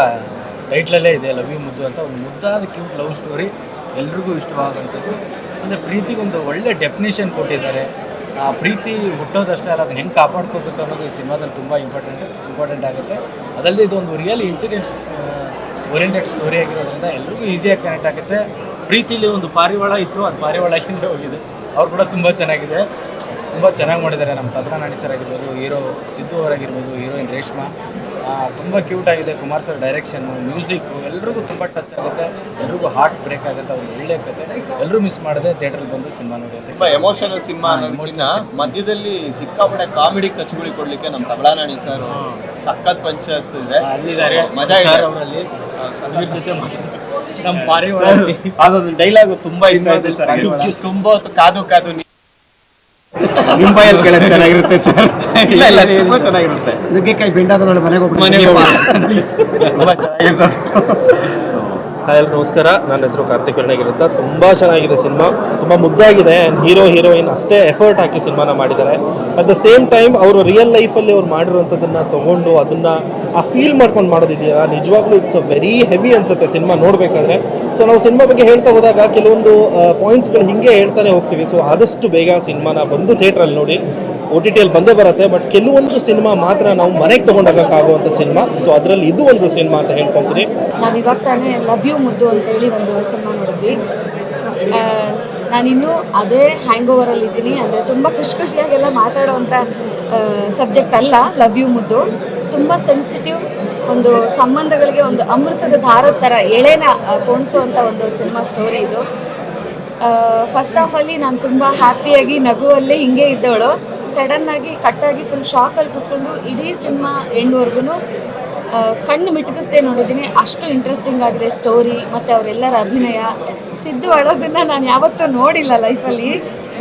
ಟೈಟ್ಲಲ್ಲೇ ಇದೆ ಲವ್ ಯು ಮುದ್ದು ಅಂತ. ಒಂದು ಮುದ್ದಾದ ಕ್ಯೂಟ್ ಲವ್ ಸ್ಟೋರಿ, ಎಲ್ರಿಗೂ ಇಷ್ಟವಾದಂಥದ್ದು. ಅಂದರೆ ಪ್ರೀತಿಗೊಂದು ಒಳ್ಳೆ ಡೆಫಿನೇಷನ್ ಕೊಟ್ಟಿದ್ದಾರೆ. ಆ ಪ್ರೀತಿ ಹುಟ್ಟೋದಷ್ಟೇ ಅಲ್ಲ, ಅದನ್ನ ಹೆಂಗೆ ಕಾಪಾಡ್ಕೋಬೇಕು ಅನ್ನೋದು ಈ ಸಿನಿಮಾದಲ್ಲಿ ತುಂಬ ಇಂಪಾರ್ಟೆಂಟ್ ಆಗುತ್ತೆ. ಅದಲ್ಲದೆ ಇದೊಂದು ರಿಯಲ್ ಇನ್ಸಿಡೆಂಟ್ಸ್ ಓರಿಯೆಂಟೆಡ್ ಸ್ಟೋರಿ ಆಗಿರೋದ್ರಿಂದ ಎಲ್ರಿಗೂ ಈಸಿಯಾಗಿ ಕನೆಕ್ಟ್ ಆಗುತ್ತೆ. ಪ್ರೀತಿಲಿ ಒಂದು ಪಾರಿವಾಳ ಇತ್ತು, ಅದು ಪಾರಿವಾಳ ಹಿಂದೆ ಹೋಗಿದೆ. ಅವ್ರು ಕೂಡ ತುಂಬ ಚೆನ್ನಾಗಿದೆ, ತುಂಬ ಚೆನ್ನಾಗಿ ಮಾಡಿದ್ದಾರೆ. ನಮ್ಮ ತಬಲಾ ನಾಡಿ ಸರ್ ಆಗಿರ್ಬೋದು, ಹೀರೋ ಸಿದ್ದು ಅವರಾಗಿರ್ಬೋದು, ಹೀರೋಯಿನ್ ರೇಷ್ಮಾ ತುಂಬ ಕ್ಯೂಟ್ ಆಗಿದೆ. ಕುಮಾರ್ ಸರ್ ಡೈರೆಕ್ಷನ್ನು, ಮ್ಯೂಸಿಕ್ಕು ಎಲ್ರಿಗೂ ತುಂಬ ಟಚ್ ಆಗುತ್ತೆ. ಎಲ್ರಿಗೂ ಹಾರ್ಟ್ ಬ್ರೇಕ್ ಆಗುತ್ತೆ. ಅವ್ರು ಒಳ್ಳೆ ಕತೆ, ಎಲ್ಲರೂ ಮಿಸ್ ಮಾಡದೆ ಥಿಯೇಟ್ರಲ್ಲಿ ಬಂದು ಸಿನಿಮಾ ನೋಡಿ. ತುಂಬ ಎಮೋಷನಲ್ ಸಿನಿಮಾ ಅನ್ನೋದಕ್ಕಿಂತ ಮಧ್ಯದಲ್ಲಿ ಸಿಕ್ಕಾಪಟ್ಟೆ ಕಾಮಿಡಿ ಕಚ್ಗುಳಿ ಕೊಡ್ಲಿಕ್ಕೆ ನಮ್ಮ ತಬಲಾ ನಾಡಿ ಸರ್ ಸಖತ್ ಪಂಚಸ್ ಇದೆ, ಮಜಾ ಇದೆ ಅವರಲ್ಲಿ. ಜೊತೆ ನಮ್ಮ ಪಾರಿವಾಳ ಅದೊಂದು ಡೈಲಾಗು ತುಂಬ ಇಷ್ಟ ಆಯ್ತು ಸರ್. ತುಂಬ ಹೊತ್ತು ಕಾದು ಕಾದು ನಿಮ್ಮ ಬಾಯಲ್ಲಿ ಕೇಳೋದು ಚೆನ್ನಾಗಿರುತ್ತೆ ಸರ್. ಇಲ್ಲ ಇಲ್ಲ, ತುಂಬ ಚೆನ್ನಾಗಿರುತ್ತೆ. ನುಗ್ಗೆಕಾಯಿ ಬೆಂಡಾದ ನೋಡಿ ಮನೆಗೆ ಹೋಗಿ ತುಂಬ ಚೆನ್ನಾಗಿರುತ್ತೆ. ಹಾಯ್ ಎಲ್ಲರೂ ನಮಸ್ಕಾರ. ನನ್ನ ಹೆಸರು ಕಾರ್ತಿಕ್ ವರ್ಣಗಿರಿ ಅಂತ. ತುಂಬ ಚೆನ್ನಾಗಿದೆ ಸಿನಿಮಾ, ತುಂಬ ಮುದ್ದಾಗಿದೆ. ಆ್ಯಂಡ್ ಹೀರೋ ಹೀರೋಯಿನ್ ಅಷ್ಟೇ ಎಫರ್ಟ್ ಹಾಕಿ ಸಿನಿಮಾನ ಮಾಡಿದ್ದಾರೆ. ಅಟ್ ದ ಸೇಮ್ ಟೈಮ್ ಅವರು ರಿಯಲ್ ಲೈಫಲ್ಲಿ ಅವ್ರು ಮಾಡಿರುವಂಥದ್ದನ್ನು ತೊಗೊಂಡು ಅದನ್ನು ಆ ಫೀಲ್ ಮಾಡ್ಕೊಂಡು ಮಾಡೋದಿದೆಯಲ್ಲ, ನಿಜವಾಗ್ಲೂ ಇಟ್ಸ್ ಅ ವೆರಿ ಹೆವಿ ಅನಿಸುತ್ತೆ ಸಿನಿಮಾ ನೋಡಬೇಕಾದ್ರೆ. ಸೊ ನಾವು ಸಿನಿಮಾ ಬಗ್ಗೆ ಹೇಳ್ತಾ ಹೋದಾಗ ಕೆಲವೊಂದು ಪಾಯಿಂಟ್ಸ್ಗಳು ಹಿಂಗೆ ಹೇಳ್ತಾನೆ ಹೋಗ್ತೀವಿ. ಸೊ ಆದಷ್ಟು ಬೇಗ ಸಿನಿಮಾನ ಬಂದು ಥಿಯೇಟ್ರಲ್ಲಿ ನೋಡಿ. OTT ಬಂದೇ ಬರುತ್ತೆ, ಬಟ್ ಕೆಲವೊಂದು ಸಿನಿಮಾ ಮಾತ್ರ ನಾವು ಮನೆಗೆ ತೊಗೊಂಡೋಗೋಕ್ಕಾಗುವಂಥ ಸಿನಿಮಾ. ಸೊ ಅದರಲ್ಲಿ ಇದು ಒಂದು ಸಿನಿಮಾ ಅಂತ ಹೇಳ್ಕೊತೀನಿ. ನಾವು ಇವಾಗ ತಾನೇ ಲವ್ ಯು ಮುದ್ದು ಅಂತೇಳಿ ಒಂದು ಸಿನಿಮಾ ನೋಡಿದ್ವಿ. ನಾನಿನ್ನೂ ಅದೇ ಹ್ಯಾಂಗ್ ಓವರಲ್ಲಿ ಇದ್ದೀನಿ. ಅಂದರೆ ತುಂಬ ಖುಷಿಯಾಗೆಲ್ಲ ಮಾತಾಡೋವಂಥ ಸಬ್ಜೆಕ್ಟ್ ಅಲ್ಲ ಲವ್ ಯು ಮುದ್ದು. ತುಂಬ ಸೆನ್ಸಿಟಿವ್, ಒಂದು ಸಂಬಂಧಗಳಿಗೆ ಒಂದು ಅಮೃತದ ದಾರದ ಥರ ಎಳೆನ ಪೋಣಿಸುವಂಥ ಒಂದು ಸಿನಿಮಾ ಸ್ಟೋರಿ ಇದು. ಫಸ್ಟ್ ಹಾಫಲ್ಲಿ ನಾನು ತುಂಬ ಹ್ಯಾಪಿಯಾಗಿ ನಗುವಲ್ಲೇ ಹಿಂಗೆ ಇದ್ದವಳು. ಸಡನ್ನಾಗಿ ಕಟ್ಟಾಗಿ ಫುಲ್ ಶಾಕಲ್ಲಿ ಕೂತ್ಕೊಂಡು ಇಡೀ ಸಿನಿಮಾ ಎಂಡ್ವರೆಗೂ ಕಣ್ಣು ಮಿಟುಕಿಸ್ದೆ ನೋಡಿದ್ದೀನಿ. ಅಷ್ಟು ಇಂಟ್ರೆಸ್ಟಿಂಗ್ ಆಗಿದೆ ಸ್ಟೋರಿ ಮತ್ತು ಅವರೆಲ್ಲರ ಅಭಿನಯ. ಸಿದ್ದು ಅಳೋದನ್ನು ನಾನು ಯಾವತ್ತೂ ನೋಡಿಲ್ಲ ಲೈಫಲ್ಲಿ.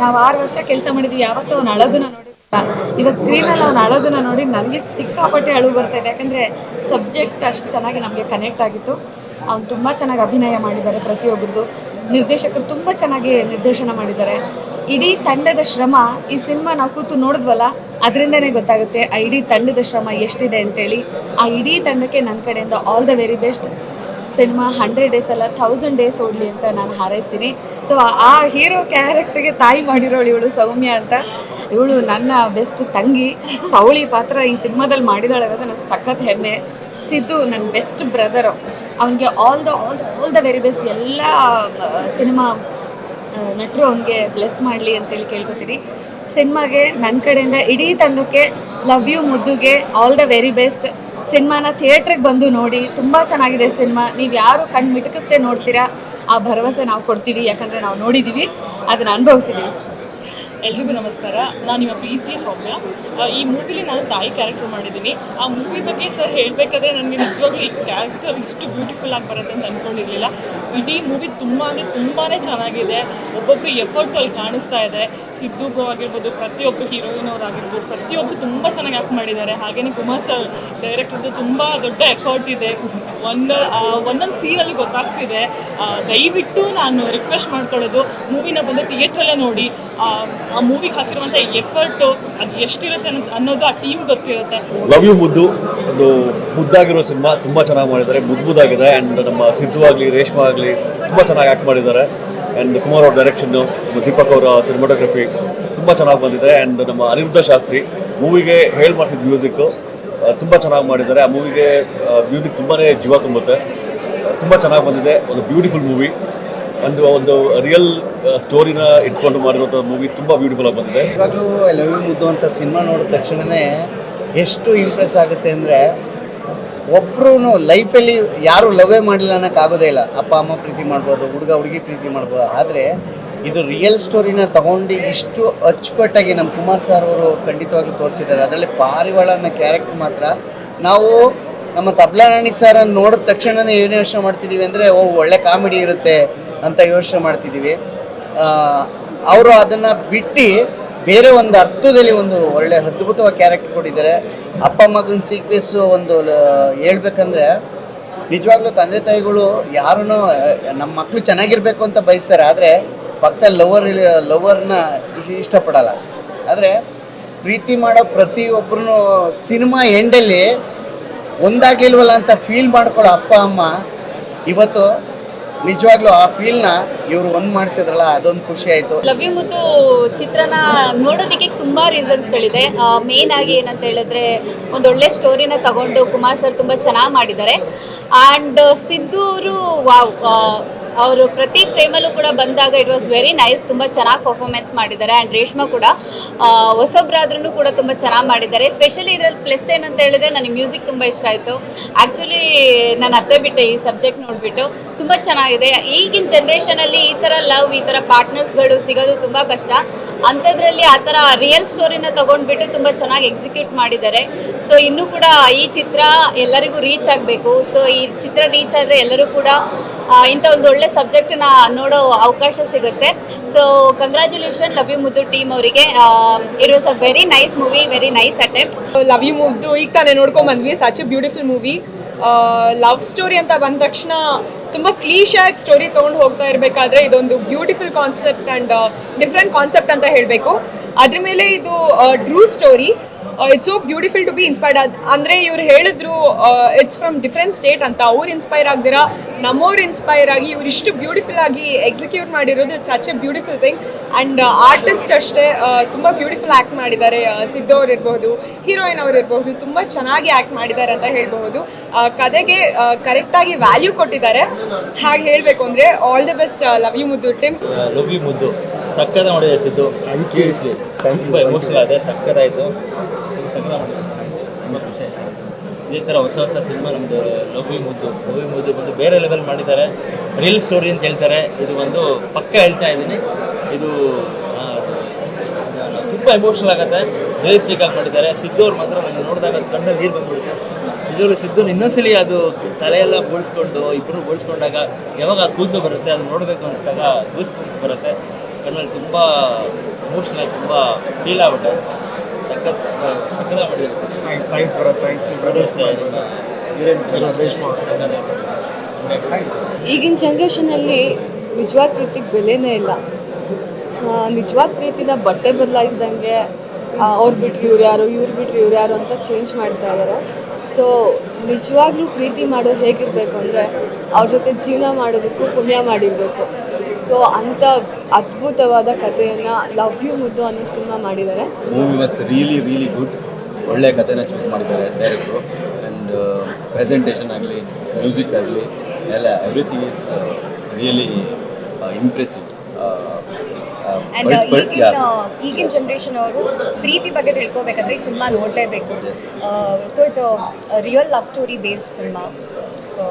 ನಾವು 6 ವರ್ಷ ಕೆಲಸ ಮಾಡಿದ್ವಿ, ಯಾವತ್ತೂ ಅವ್ನು ಅಳೋದನ್ನ ನೋಡಿಲ್ಲ. ಇವತ್ತು ಸ್ಕ್ರೀನಲ್ಲಿ ಅವ್ನು ಅಳೋದನ್ನ ನೋಡಿ ನನಗೆ ಸಿಕ್ಕಾಪಟ್ಟೆ ಅಳು ಬರ್ತಾಯಿದೆ. ಯಾಕಂದರೆ ಸಬ್ಜೆಕ್ಟ್ ಅಷ್ಟು ಚೆನ್ನಾಗಿ ನಮಗೆ ಕನೆಕ್ಟ್ ಆಗಿತ್ತು. ಅವ್ನು ತುಂಬ ಚೆನ್ನಾಗಿ ಅಭಿನಯ ಮಾಡಿದ್ದಾರೆ ಪ್ರತಿಯೊಬ್ಬರದು. ನಿರ್ದೇಶಕರು ತುಂಬ ಚೆನ್ನಾಗಿ ನಿರ್ದೇಶನ ಮಾಡಿದ್ದಾರೆ. ಇಡೀ ತಂಡದ ಶ್ರಮ, ಈ ಸಿನಿಮಾ ನಾವು ಕೂತು ನೋಡಿದ್ವಲ್ಲ ಅದರಿಂದನೇ ಗೊತ್ತಾಗುತ್ತೆ ಆ ಇಡೀ ತಂಡದ ಶ್ರಮ ಎಷ್ಟಿದೆ ಅಂತೇಳಿ. ಆ ಇಡೀ ತಂಡಕ್ಕೆ ನನ್ನ ಕಡೆಯಿಂದ all the very best. Cinema 100 days ಅಲ್ಲ 1000 ಡೇಸ್ ಓಡಲಿ ಅಂತ ನಾನು ಹಾರೈಸ್ತೀನಿ. ಸೊ ಆ ಹೀರೋ ಕ್ಯಾರೆಕ್ಟರ್ಗೆ ತಾಯಿ ಮಾಡಿರೋಳು ಇವಳು ಸೌಮ್ಯ ಅಂತ. ಇವಳು ನನ್ನ ಬೆಸ್ಟ್ ತಂಗಿ. ಸೌಳಿ ಪಾತ್ರ ಈ ಸಿನಿಮಾದಲ್ಲಿ ಮಾಡಿದಾಳೆ ಅನ್ನೋದು ನನಗೆ ಸಖತ್ ಹೆಮ್ಮೆ. ಸಿದ್ದು ನನ್ನ ಬೆಸ್ಟ್ ಬ್ರದರು. ಅವನಿಗೆ ಆಲ್ ದ ವೆರಿ ಬೆಸ್ಟ್. ಎಲ್ಲ ಸಿನಿಮಾ ನಟರು ಅವನಿಗೆ ಬ್ಲೆಸ್ ಮಾಡಲಿ ಅಂತೇಳಿ ಕೇಳ್ಕೊತೀನಿ. ಸಿನಿಮಾಗೆ ನನ್ನ ಕಡೆಯಿಂದ ಇಡೀ ತಂಡಕ್ಕೆ ಲವ್ ಯು ಮುದ್ದುಗೆ ಆಲ್ ದ ವೆರಿ ಬೆಸ್ಟ್. ಸಿನಿಮಾನ ಥಿಯೇಟ್ರಿಗೆ ಬಂದು ನೋಡಿ. ತುಂಬ ಚೆನ್ನಾಗಿದೆ ಸಿನಿಮಾ. ನೀವು ಯಾರು ಕಣ್ಣು ಮಿಟುಕಿಸ್ದೆ ನೋಡ್ತೀರಾ ಆ ಭರವಸೆ ನಾವು ಕೊಡ್ತೀವಿ. ಯಾಕಂದರೆ ನಾವು ನೋಡಿದ್ದೀವಿ, ಅದನ್ನು ಅನುಭವಿಸಿದ್ದೀವಿ. ಎಲ್ರಿಗೂ ನಮಸ್ಕಾರ. ನಾನು ನಿಮ್ಮ ಪ್ರೀತಿಯ ಸೌಮ್ಯ. ಈ ಮೂವಿಲಿ ನಾನು ತಾಯಿ ಕ್ಯಾರೆಕ್ಟರ್ ಮಾಡಿದ್ದೀನಿ. ಆ ಮೂವಿ ಬಗ್ಗೆ ಸರ್ ಹೇಳಬೇಕಾದ್ರೆ ನನಗೆ ನಿಜವಾಗ್ಲೂ ಈ ಕ್ಯಾರೆಕ್ಟರ್ ಇಷ್ಟು ಬ್ಯೂಟಿಫುಲ್ ಆಗಿ ಬರುತ್ತೆ ಅಂತ ಅಂದ್ಕೊಂಡಿರಲಿಲ್ಲ. ಇಡೀ ಮೂವಿ ತುಂಬಾ ಚೆನ್ನಾಗಿದೆ. ಒಬ್ಬೊಬ್ಬರು ಎಫರ್ಟ್ ಅಲ್ಲಿ ಕಾಣಿಸ್ತಾ ಇದೆ. ಸಿದ್ದು ಆಗಿರ್ಬೋದು, ಪ್ರತಿಯೊಬ್ಬರು ಹೀರೋಯಿನ್ ಅವರಾಗಿರ್ಬೋದು, ಪ್ರತಿಯೊಬ್ಬರು ತುಂಬ ಚೆನ್ನಾಗಿ ಆ್ಯಕ್ಟ್ ಮಾಡಿದ್ದಾರೆ. ಹಾಗೆಯೇ ಕುಮಾರ್ ಸರ್ ಡೈರೆಕ್ಟರ್ದು ತುಂಬ ದೊಡ್ಡ ಎಫರ್ಟ್ ಇದೆ. ಒಂದೊಂದು ಸೀನಲ್ಲಿ ಗೊತ್ತಾಗ್ತಿದೆ. ದಯವಿಟ್ಟು ನಾನು ರಿಕ್ವೆಸ್ಟ್ ಮಾಡ್ಕೊಳ್ಳೋದು, ಮೂವಿನ ಬಂದು ಥಿಯೇಟ್ರಲ್ಲೇ ನೋಡಿ. ಆ ಮೂವಿಗೆ ಹಾಕಿರುವಂಥ ಎಫರ್ಟು ಅದು ಎಷ್ಟಿರುತ್ತೆ ಅನ್ನೋದು ಆ ಟೀಮ್ ಗೊತ್ತಿರುತ್ತೆ. ಲವ್ ಯು ಮುದ್ದು ಒಂದು ಮುದ್ದಾಗಿರೋ ಸಿನಿಮಾ, ತುಂಬ ಚೆನ್ನಾಗಿ ಮಾಡಿದ್ದಾರೆ. ಮುದ್ದಾಗಿದೆ. ಆ್ಯಂಡ್ ನಮ್ಮ ಸಿದ್ದು ಆಗಲಿ ರೇಷ್ಮಾ ಆಗಲಿ ತುಂಬ ಚೆನ್ನಾಗಿ ಆ್ಯಕ್ಟ್ ಮಾಡಿದ್ದಾರೆ. ಆ್ಯಂಡ್ ಕುಮಾರ್ ಅವ್ರ ಡೈರೆಕ್ಷನ್ನು, ದೀಪಕ್ ಅವರ ಸಿನಿಮಾಟೋಗ್ರಫಿ ತುಂಬ ಚೆನ್ನಾಗಿ ಬಂದಿದೆ. ಆ್ಯಂಡ್ ನಮ್ಮ ಅನಿರುದ್ಧ ಶಾಸ್ತ್ರಿ ಮೂವಿಗೆ ಮಾಡ್ತಿದ್ದ ಮ್ಯೂಸಿಕ್ಕು ತುಂಬ ಚೆನ್ನಾಗಿ ಮಾಡಿದ್ದಾರೆ. ಆ ಮೂವಿಗೆ ಮ್ಯೂಸಿಕ್ ತುಂಬಾ ಜೀವ ತುಂಬುತ್ತೆ. ತುಂಬ ಚೆನ್ನಾಗಿ ಬಂದಿದೆ. ಒಂದು ಬ್ಯೂಟಿಫುಲ್ ಮೂವಿ. ಒಂದು ರಿಯಲ್ ಸ್ಟೋರಿನ ಇಟ್ಕೊಂಡು ಮಾಡಿರುವಂಥ ಮೂವಿ ತುಂಬ ಬ್ಯೂಟಿಫುಲ್ ಆಗಿ ಬಂದಿದೆ. ಇವಾಗಲೂ ಲವ್ ಯು ಮುದ್ದು ಅಂತ ಸಿನಿಮಾ ನೋಡಿದ ತಕ್ಷಣವೇ ಎಷ್ಟು ಇಂಪ್ರೆಸ್ ಆಗುತ್ತೆ ಅಂದರೆ, ಒಬ್ಬರು ಲೈಫಲ್ಲಿ ಯಾರು ಲವ್ವೇ ಮಾಡಿಲ್ಲ ಅನ್ನೋಕ್ಕಾಗೋದೇ ಇಲ್ಲ. ಅಪ್ಪ ಅಮ್ಮ ಪ್ರೀತಿ ಮಾಡ್ಬೋದು, ಹುಡುಗ ಹುಡುಗಿ ಪ್ರೀತಿ ಮಾಡ್ಬೋದು. ಆದರೆ ಇದು ರಿಯಲ್ ಸ್ಟೋರಿನ ತಗೊಂಡು ಇಷ್ಟು ಅಚ್ಚುಕಟ್ಟಾಗಿ ನಮ್ಮ ಕುಮಾರ್ ಸರ್ ಅವರು ಖಂಡಿತವಾಗ್ಲೂ ತೋರಿಸಿದ್ದಾರೆ. ಅದರಲ್ಲಿ ಪಾರಿವಾಳ ಅನ್ನೋ ಕ್ಯಾರೆಕ್ಟರ್ ಮಾತ್ರ ನಾವು ನಮ್ಮ ತಬ್ಲಾರಾಣಿ ಸರನ್ನು ನೋಡಿದ ತಕ್ಷಣವೇ ಏನು ಯೋಚನೆ ಮಾಡ್ತಿದ್ದೀವಿ ಅಂದರೆ, ಒಳ್ಳೆ ಕಾಮಿಡಿ ಇರುತ್ತೆ ಅಂತ ಯೋಚನೆ ಮಾಡ್ತಿದ್ದೀವಿ. ಅವರು ಅದನ್ನು ಬಿಟ್ಟು ಬೇರೆ ಒಂದು ಅರ್ಥದಲ್ಲಿ ಒಂದು ಒಳ್ಳೆ ಅದ್ಭುತವಾಗಿ ಕ್ಯಾರೆಕ್ಟರ್ ಕೊಟ್ಟಿದ್ದಾರೆ. ಅಪ್ಪ ಮಗನ ಸೀಕ್ವೆನ್ಸು ಒಂದು ಹೇಳ್ಬೇಕಂದ್ರೆ, ನಿಜವಾಗ್ಲೂ ತಂದೆ ತಾಯಿಗಳು ಯಾರನ್ನೂ ನಮ್ಮ ಮಕ್ಕಳು ಚೆನ್ನಾಗಿರ್ಬೇಕು ಅಂತ ಬಯಸ್ತಾರೆ. ಆದರೆ ಪಕ್ಕದಲ್ಲಿ ಲವರ್ನ ಇಷ್ಟಪಡಲ್ಲ. ಆದರೆ ಪ್ರೀತಿ ಮಾಡೋ ಪ್ರತಿಯೊಬ್ಬರೂ ಸಿನಿಮಾ ಎಂಡಲ್ಲಿ ಒಂದಾಗಿಲ್ವಲ್ಲ ಅಂತ ಫೀಲ್ ಮಾಡ್ಕೊಳ್ಳೋ ಅಪ್ಪ ಅಮ್ಮ ಇವತ್ತು ನಿಜವಾಗ್ಲೂ ಆ ಫೀಲ್ನ ಇವರು ಒಂದು ಮಾಡಿಸಿದ್ರಲ್ಲ, ಅದೊಂದು ಖುಷಿ ಆಯಿತು. ಲವ್ ಯು ಮುದ್ದು ಚಿತ್ರನ ನೋಡೋದಕ್ಕೆ ತುಂಬ ರೀಸನ್ಸ್ಗಳಿದೆ. ಮೇನ್ ಆಗಿ ಏನಂತ ಹೇಳಿದ್ರೆ, ಒಂದೊಳ್ಳೆ ಸ್ಟೋರಿನ ತಗೊಂಡು ಕುಮಾರ್ ಸರ್ ತುಂಬ ಚೆನ್ನಾಗಿ ಮಾಡಿದ್ದಾರೆ. ಆ್ಯಂಡ್ ಸಿದ್ದು ವಾವ್, ಅವರು ಪ್ರತಿ ಫ್ರೇಮಲ್ಲೂ ಕೂಡ ಬಂದಾಗ ಇಟ್ ವಾಸ್ ವೆರಿ ನೈಸ್. ತುಂಬ ಚೆನ್ನಾಗಿ ಪರ್ಫಾರ್ಮೆನ್ಸ್ ಮಾಡಿದ್ದಾರೆ. ಆ್ಯಂಡ್ ರೇಷ್ಮಾ ಕೂಡ ಹೊಸೊಬ್ಬರಾದ್ರೂ ಕೂಡ ತುಂಬ ಚೆನ್ನಾಗಿ ಮಾಡಿದ್ದಾರೆ. ಸ್ಪೆಷಲಿ ಇದರಲ್ಲಿ ಪ್ಲಸ್ ಏನಂತ ಹೇಳಿದ್ರೆ, ನನಗೆ ಮ್ಯೂಸಿಕ್ ತುಂಬ ಇಷ್ಟ ಆಯಿತು. ಆ್ಯಕ್ಚುಲಿ ನಾನು ಅತ್ತೆ ಬಿಟ್ಟೆ ಈ ಸಬ್ಜೆಕ್ಟ್ ನೋಡಿಬಿಟ್ಟು. ತುಂಬ ಚೆನ್ನಾಗಿದೆ. ಈಗಿನ ಜನ್ರೇಷನಲ್ಲಿ ಈ ಥರ ಲವ್, ಈ ಥರ ಪಾರ್ಟ್ನರ್ಸ್ಗಳು ಸಿಗೋದು ತುಂಬ ಕಷ್ಟ. ಅಂಥದ್ರಲ್ಲಿ ಆ ಥರ ರಿಯಲ್ ಸ್ಟೋರಿನ ತೊಗೊಂಡ್ಬಿಟ್ಟು ತುಂಬ ಚೆನ್ನಾಗಿ ಎಕ್ಸಿಕ್ಯೂಟ್ ಮಾಡಿದ್ದಾರೆ. ಸೊ ಇನ್ನೂ ಕೂಡ ಈ ಚಿತ್ರ ಎಲ್ಲರಿಗೂ ರೀಚ್ ಆಗಬೇಕು. ಸೊ ಈ ಚಿತ್ರ ರೀಚ್ ಆದರೆ ಎಲ್ಲರೂ ಕೂಡ ಇಂಥ ಒಂದು ಒಳ್ಳೆ ಸಬ್ಜೆಕ್ಟನ್ನ ನೋಡೋ ಅವಕಾಶ ಸಿಗುತ್ತೆ. So congratulation love you Muddu team ಅವರಿಗೆ. It was a very nice movie, very nice attempt. Love you Muddu ಈಗ ತಾನೇ ನೋಡ್ಕೊಂಡ್ ಬಂದ್ವಿ. Such a beautiful movie. Love story ಅಂತ ಬಂದ ತಕ್ಷಣ ತುಂಬ ಕ್ಲೀಶಾಗಿ ಸ್ಟೋರಿ ತೊಗೊಂಡು ಹೋಗ್ತಾ ಇರಬೇಕಾದ್ರೆ ಇದೊಂದು beautiful concept and different concept ಅಂತ ಹೇಳಬೇಕು. ಅದ್ರ ಮೇಲೆ ಇದು true story. It's so beautiful to be inspired. ಅಂದರೆ ಇವ್ರು ಹೇಳಿದ್ರು ಇಟ್ಸ್ ಫ್ರಮ್ ಡಿಫ್ರೆಂಟ್ ಸ್ಟೇಟ್ ಅಂತ. ಅವ್ರು ಇನ್ಸ್ಪೈರ್ ಆಗ್ದಿರಾ ನಮ್ಮವ್ರು ಇನ್ಸ್ಪೈರ್ ಆಗಿ ಇವ್ರಿಷ್ಟು ಬ್ಯೂಟಿಫುಲ್ ಆಗಿ ಎಕ್ಸಿಕ್ಯೂಟ್ ಮಾಡಿರೋದು it's such a beautiful thing. And artist ಅಷ್ಟೇ ತುಂಬ ಬ್ಯೂಟಿಫುಲ್ ಆ್ಯಕ್ಟ್ ಮಾಡಿದ್ದಾರೆ. ಸಿದ್ದು ಅವ್ರು ಇರ್ಬೋದು, ಹೀರೋಯಿನ್ ಅವ್ರು ಇರ್ಬೋದು, ತುಂಬ ಚೆನ್ನಾಗಿ ಆ್ಯಕ್ಟ್ ಮಾಡಿದ್ದಾರೆ ಅಂತ ಹೇಳ್ಬಹುದು. ಕತೆಗೆ ಕರೆಕ್ಟಾಗಿ ವ್ಯಾಲ್ಯೂ ಕೊಟ್ಟಿದ್ದಾರೆ. ಹಾಗೆ ಹೇಳಬೇಕು ಅಂದರೆ all the best love you Muddu team. Love you Muddu ಸಕ್ಕದ ಮಾಡಿದೆ ಸಿದ್ದು. ತುಂಬ ಎಮೋಷನಲ್ ಆಗಿದೆ, ಸಕ್ಕದಾಯಿತು, ಸಕ್ಕದ ಮಾಡಿದೆ, ತುಂಬ ಖುಷಿ ಆಯಿತು. ಇದೇ ಥರ ಹೊಸ ಹೊಸ ಸಿನಿಮಾ ನಮ್ಮದು ಲವ್ ಯು ಮುದ್ದು ಬಂದು ಬೇರೆ ಲೆವೆಲ್ ಮಾಡಿದ್ದಾರೆ. ರಿಯಲ್ ಸ್ಟೋರಿ ಅಂತ ಹೇಳ್ತಾರೆ. ಇದು ಒಂದು ಪಕ್ಕ ಹೇಳ್ತಾ ಇದ್ದೀನಿ, ಇದು ತುಂಬ ಎಮೋಷನಲ್ ಆಗುತ್ತೆ, ರಿಯಲಿಸ್ಟಿಕ್ ಆಗಿ ಮಾಡಿದ್ದಾರೆ. ಸಿದ್ದು ಅವ್ರು ಮಾತ್ರ ನನಗೆ ನೋಡಿದಾಗ ಕಣ್ಣಲ್ಲಿ ನೀರು ಬಂದ್ಬಿಡುತ್ತೆ. ನಿಜವಾಗ್ಲೂ ಸಿದ್ದು ಇನ್ನೊಂದ್ಸಲಿ ಅದು ತಲೆಯೆಲ್ಲ ಬೋಳಿಸ್ಕೊಂಡು ಇಬ್ಬರು ಬೋಳಿಸ್ಕೊಂಡಾಗ ಯಾವಾಗ ಆ ಕೂದಲು ಬರುತ್ತೆ ಅದು ನೋಡಬೇಕು ಅನಿಸಿದಾಗ ಗೂಸ್ ಬರುತ್ತೆ ಕಣ್ಣಲ್ಲಿ. ತುಂಬ ಎಮೋಷನಲ್ ಆಗಿ ತುಂಬ ಫೀಲ್ ಆಗ್ಬಿಟ್ಟೆ. ಸಕ್ಕದ ಈಗಿನ ಜನ್ರೇಷನಲ್ಲಿ ನಿಜವಾದ ಪ್ರೀತಿಗೆ ಬೆಲೆನೇ ಇಲ್ಲ. ನಿಜವಾದ ಪ್ರೀತಿನ ಬಟ್ಟೆ ಬದಲಾಯಿಸ್ದಂಗೆ ಅವ್ರು ಬಿಟ್ರೆ ಇವ್ರು ಯಾರು, ಇವ್ರು ಬಿಟ್ರೆ ಇವ್ರು ಯಾರು ಅಂತ ಚೇಂಜ್ ಮಾಡ್ತಾ ಇದ್ದಾರೆ. ಸೊ ನಿಜವಾಗ್ಲೂ ಪ್ರೀತಿ ಮಾಡೋದು ಹೇಗಿರಬೇಕು ಅಂದರೆ ಅವ್ರ ಜೊತೆ ಜೀವನ ಮಾಡೋದಕ್ಕೂ ಪುಣ್ಯ ಮಾಡಿರಬೇಕು. ಸೊ ಅಂಥ ಅದ್ಭುತವಾದ ಕಥೆಯನ್ನು ಲವ್ ಯು ಮುದ್ದು ಅನ್ನೋ ಸಿನಿಮಾ ಮಾಡಿದ್ದಾರೆ. Movie was really good. ಒಳ್ಳೆ ಕಥೆನ ಚೂಸ್ ಮಾಡಿದ್ದಾರೆ ಡೈರೆಕ್ಟ್ರು. ಆ್ಯಂಡ್ ಪ್ರೆಸೆಂಟೇಷನ್ ಆಗಲಿ, ಮ್ಯೂಸಿಕ್ ಆಗಲಿ ಎಲ್ಲ ಎವ್ರಿಥಿಂಗ್ ಈಸ್ ರಿಯಲಿ ಇಂಪ್ರೆಸಿವ್. ಈಗಿನ ಜನ್ರೇಷನ್ ಅವರು ಪ್ರೀತಿ ಬಗ್ಗೆ ತಿಳ್ಕೊಬೇಕಾದ್ರೆ ಈ ಸಿನಿಮಾ ನೋಡಲೇಬೇಕು. So it's real love story based cinema. So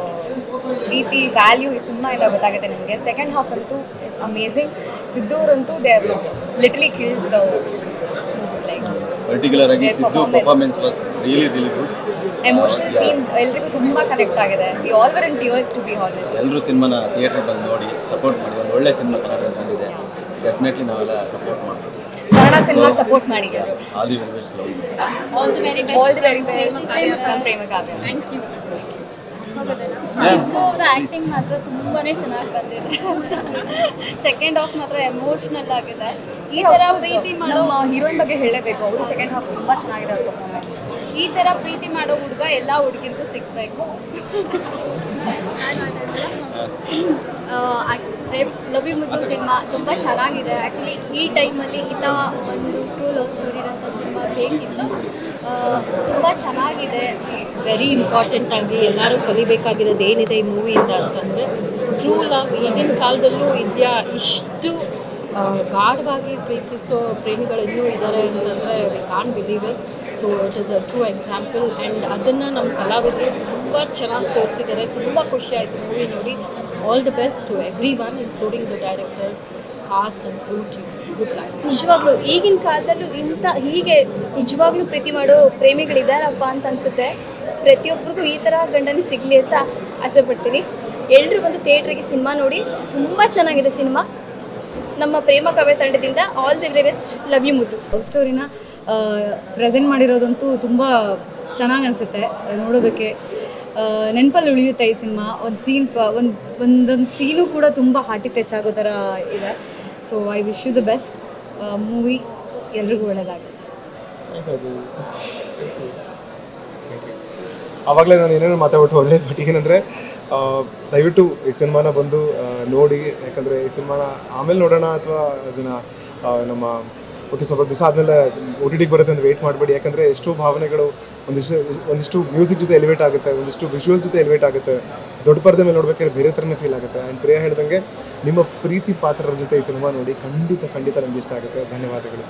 ಪ್ರೀತಿ ವ್ಯಾಲ್ಯೂ ಈ ಸಿನಿಮಾಯಿಂದ ಗೊತ್ತಾಗುತ್ತೆ ನನಗೆ. ಸೆಕೆಂಡ್ ಹಾಫ್ ಅಂತೂ ಇಟ್ಸ್ ಅಮೇಝಿಂಗ್. ಸಿದ್ದು ಅವರಂತೂ they literally killed the like particular ಆಗಿ Siddu performance was really good. Emotional scene ಎಲ್ರಿಗೂ ತುಂಬ ಕನೆಕ್ಟ್ ಆಗಿದೆ. We all were in tears to be honest. ಎಲ್ಲರೂ ಸಿನಿಮಾನ ಥಿಯೇಟರ್ ಬಂದು ನೋಡಿ ಸಪೋರ್ಟ್ ಮಾಡಿ. ಒಂದು ಒಳ್ಳೆ ಸಿನಿಮಾ ಕನ್ನಡದಲ್ಲಿ ಬಂದಿದೆ. ಡೆಫಿನೆಟ್ಲಿ ನಾವೆಲ್ಲ ಸಪೋರ್ಟ್ ಮಾಡ್ತೀವಿ. ಕನ್ನಡ ಸಿನಿಮಾ ಸಪೋರ್ಟ್ ಮಾಡಿ. All the very best. Love you. All the very best. Prema Kavya. Thank you. Siddu ಅವರ ಆ್ಯಕ್ಟಿಂಗ್ ಮಾತ್ರ ತುಂಬಾ ಚೆನ್ನಾಗಿ ಬಂದಿದೆ. ಸೆಕೆಂಡ್ ಹಾಫ್ ಮಾತ್ರ ಎಮೋಷ್ನಲ್ ಆಗಿದೆ. ಈ ಥರ ಪ್ರೀತಿ ಮಾಡೋ ಹೀರೋಯಿನ್ ಬಗ್ಗೆ ಹೇಳಲೇಬೇಕು. ಅವರು ಸೆಕೆಂಡ್ ಹಾಫ್ ತುಂಬ ಚೆನ್ನಾಗಿದೆ ಅವ್ರ ಪರ್ಫಾರ್ಮೆನ್ಸ್. ಈ ಥರ ಪ್ರೀತಿ ಮಾಡೋ ಹುಡುಗ ಎಲ್ಲ ಹುಡುಗಿರ್ಗೂ ಸಿಗಬೇಕು. ಲವ್ ಯು ಮುದ್ದು ಸಿನಿಮಾ ತುಂಬ ಚೆನ್ನಾಗಿದೆ. ಆ್ಯಕ್ಚುಲಿ ಈ ಟೈಮಲ್ಲಿ ಇಂಥ ಒಂದು ಟ್ರೂ ಲವ್ ಸ್ಟೋರಿ ಇರೋಂಥ ಸಿನಿಮಾ ಬೇಕಿತ್ತು. ತುಂಬ ಚೆನ್ನಾಗಿದೆ. ವೆರಿ ಇಂಪಾರ್ಟೆಂಟ್ ಆಗಿ ಎಲ್ಲರೂ ಕಲಿಬೇಕಾಗಿರೋದು ಏನಿದೆ ಈ ಮೂವಿಯಿಂದ ಅಂತಂದರೆ ಟ್ರೂ ಲವ್ ಈಗಿನ ಕಾಲದಲ್ಲೂ ಇದೆಯಾ, ಇಷ್ಟು ಗಾಢವಾಗಿ ಪ್ರೀತಿಸೋ ಪ್ರೇಮಿಗಳು ಇನ್ನೂ ಇದ್ದಾರೆ ಅಂತಂದರೆ we can't believe it. So it is a true example. And ಅದನ್ನು ನಮ್ಮ ಕಲಾವಿದರು ತುಂಬ ಚೆನ್ನಾಗಿ ತೋರಿಸಿದ್ದಾರೆ. ತುಂಬ ಖುಷಿ ಆಯಿತು ಮೂವಿ ನೋಡಿ. All the best to every one including the director, cast and crew team. Good life. ನಿಜವಾಗ್ಲೂ ಈಗಿನ ಕಾಲದಲ್ಲೂ ಹೀಗೆ ನಿಜವಾಗ್ಲೂ ಪ್ರೀತಿ ಮಾಡೋ ಪ್ರೇಮಿಗಳಿದ್ದಾರಪ್ಪ ಅಂತ ಅನಿಸುತ್ತೆ. ಪ್ರತಿಯೊಬ್ಬರಿಗೂ ಈ ಥರ ಗಂಡನೇ ಸಿಗಲಿ ಅಂತ ಆಸೆ ಪಡ್ತೀನಿ. ಎಲ್ಲರೂ ಬಂದು ಥಿಯೇಟ್ರಿಗೆ ಸಿನಿಮಾ ನೋಡಿ. ತುಂಬ ಚೆನ್ನಾಗಿದೆ ಸಿನಿಮಾ. ನಮ್ಮ ಪ್ರೇಮ ಕಾವ್ಯ ತಂಡದಿಂದ all the very best. Love you Muddu. Love ಸ್ಟೋರಿನ ಪ್ರೆಸೆಂಟ್ ಮಾಡಿರೋದಂತೂ ತುಂಬ ಚೆನ್ನಾಗಿ ಅನಿಸುತ್ತೆ ನೋಡೋದಕ್ಕೆ. ನೆನಪಲ್ಲಿ ಉಳಿಯುತ್ತೆ ಈ ಸಿನಿಮಾ. ಒಂದೊಂದು ಸೀನು ಕೂಡ ತುಂಬ ಹಾರ್ಟಿಗೆ ಟಚ್ ಆಗೋ ಥರ ಇದೆ. So I wish you the best. Movie ಎಲ್ರಿಗೂ ಒಳ್ಳೆಯದಾಗುತ್ತೆ. ಆವಾಗಲೇ ನಾನು ಏನೇನೋ ಮಾತಾಡ್ಬಿಟ್ಟು ಹೋದೆ. ಬಟ್ ಏನಂದರೆ ದಯವಿಟ್ಟು ಈ ಸಿನಿಮಾನ ಬಂದು ನೋಡಿ. ಯಾಕಂದರೆ ಈ ಸಿನಿಮಾನ ಆಮೇಲೆ ನೋಡೋಣ ಅಥವಾ ಅದನ್ನು ನಮ್ಮ ಸ್ವಲ್ಪ ದಿವಸ ಆದಮೇಲೆ OTTಗೆ ಬರುತ್ತೆ ಅಂತ ವೆಯ್ಟ್ ಮಾಡಬೇಡಿ. ಯಾಕಂದರೆ ಎಷ್ಟೋ ಭಾವನೆಗಳು ಒಂದಿಷ್ಟು ಮ್ಯೂಸಿಕ್ ಜೊತೆ ಎಲಿವೇಟ್ ಆಗುತ್ತೆ, ಒಂದಿಷ್ಟು ವಿಜುವಲ್ ಜೊತೆ ಎಲಿವೇಟ್ ಆಗುತ್ತೆ. ದೊಡ್ಡ ಪರದೆ ಮೇಲೆ ನೋಡ್ಬೇಕಾದ್ರೆ ಬೇರೆ ಥರನೇ ಫೀಲ್ ಆಗುತ್ತೆ. ಆ್ಯಂಡ್ ಪ್ರಿಯಾ ಹೇಳ್ದಂಗೆ ನಿಮ್ಮ ಪ್ರೀತಿ ಪಾತ್ರರ ಜೊತೆ ಈ ಸಿನಿಮಾ ನೋಡಿ. ಖಂಡಿತ ನಮ್ಗೆ ಇಷ್ಟ ಆಗುತ್ತೆ. ಧನ್ಯವಾದಗಳು.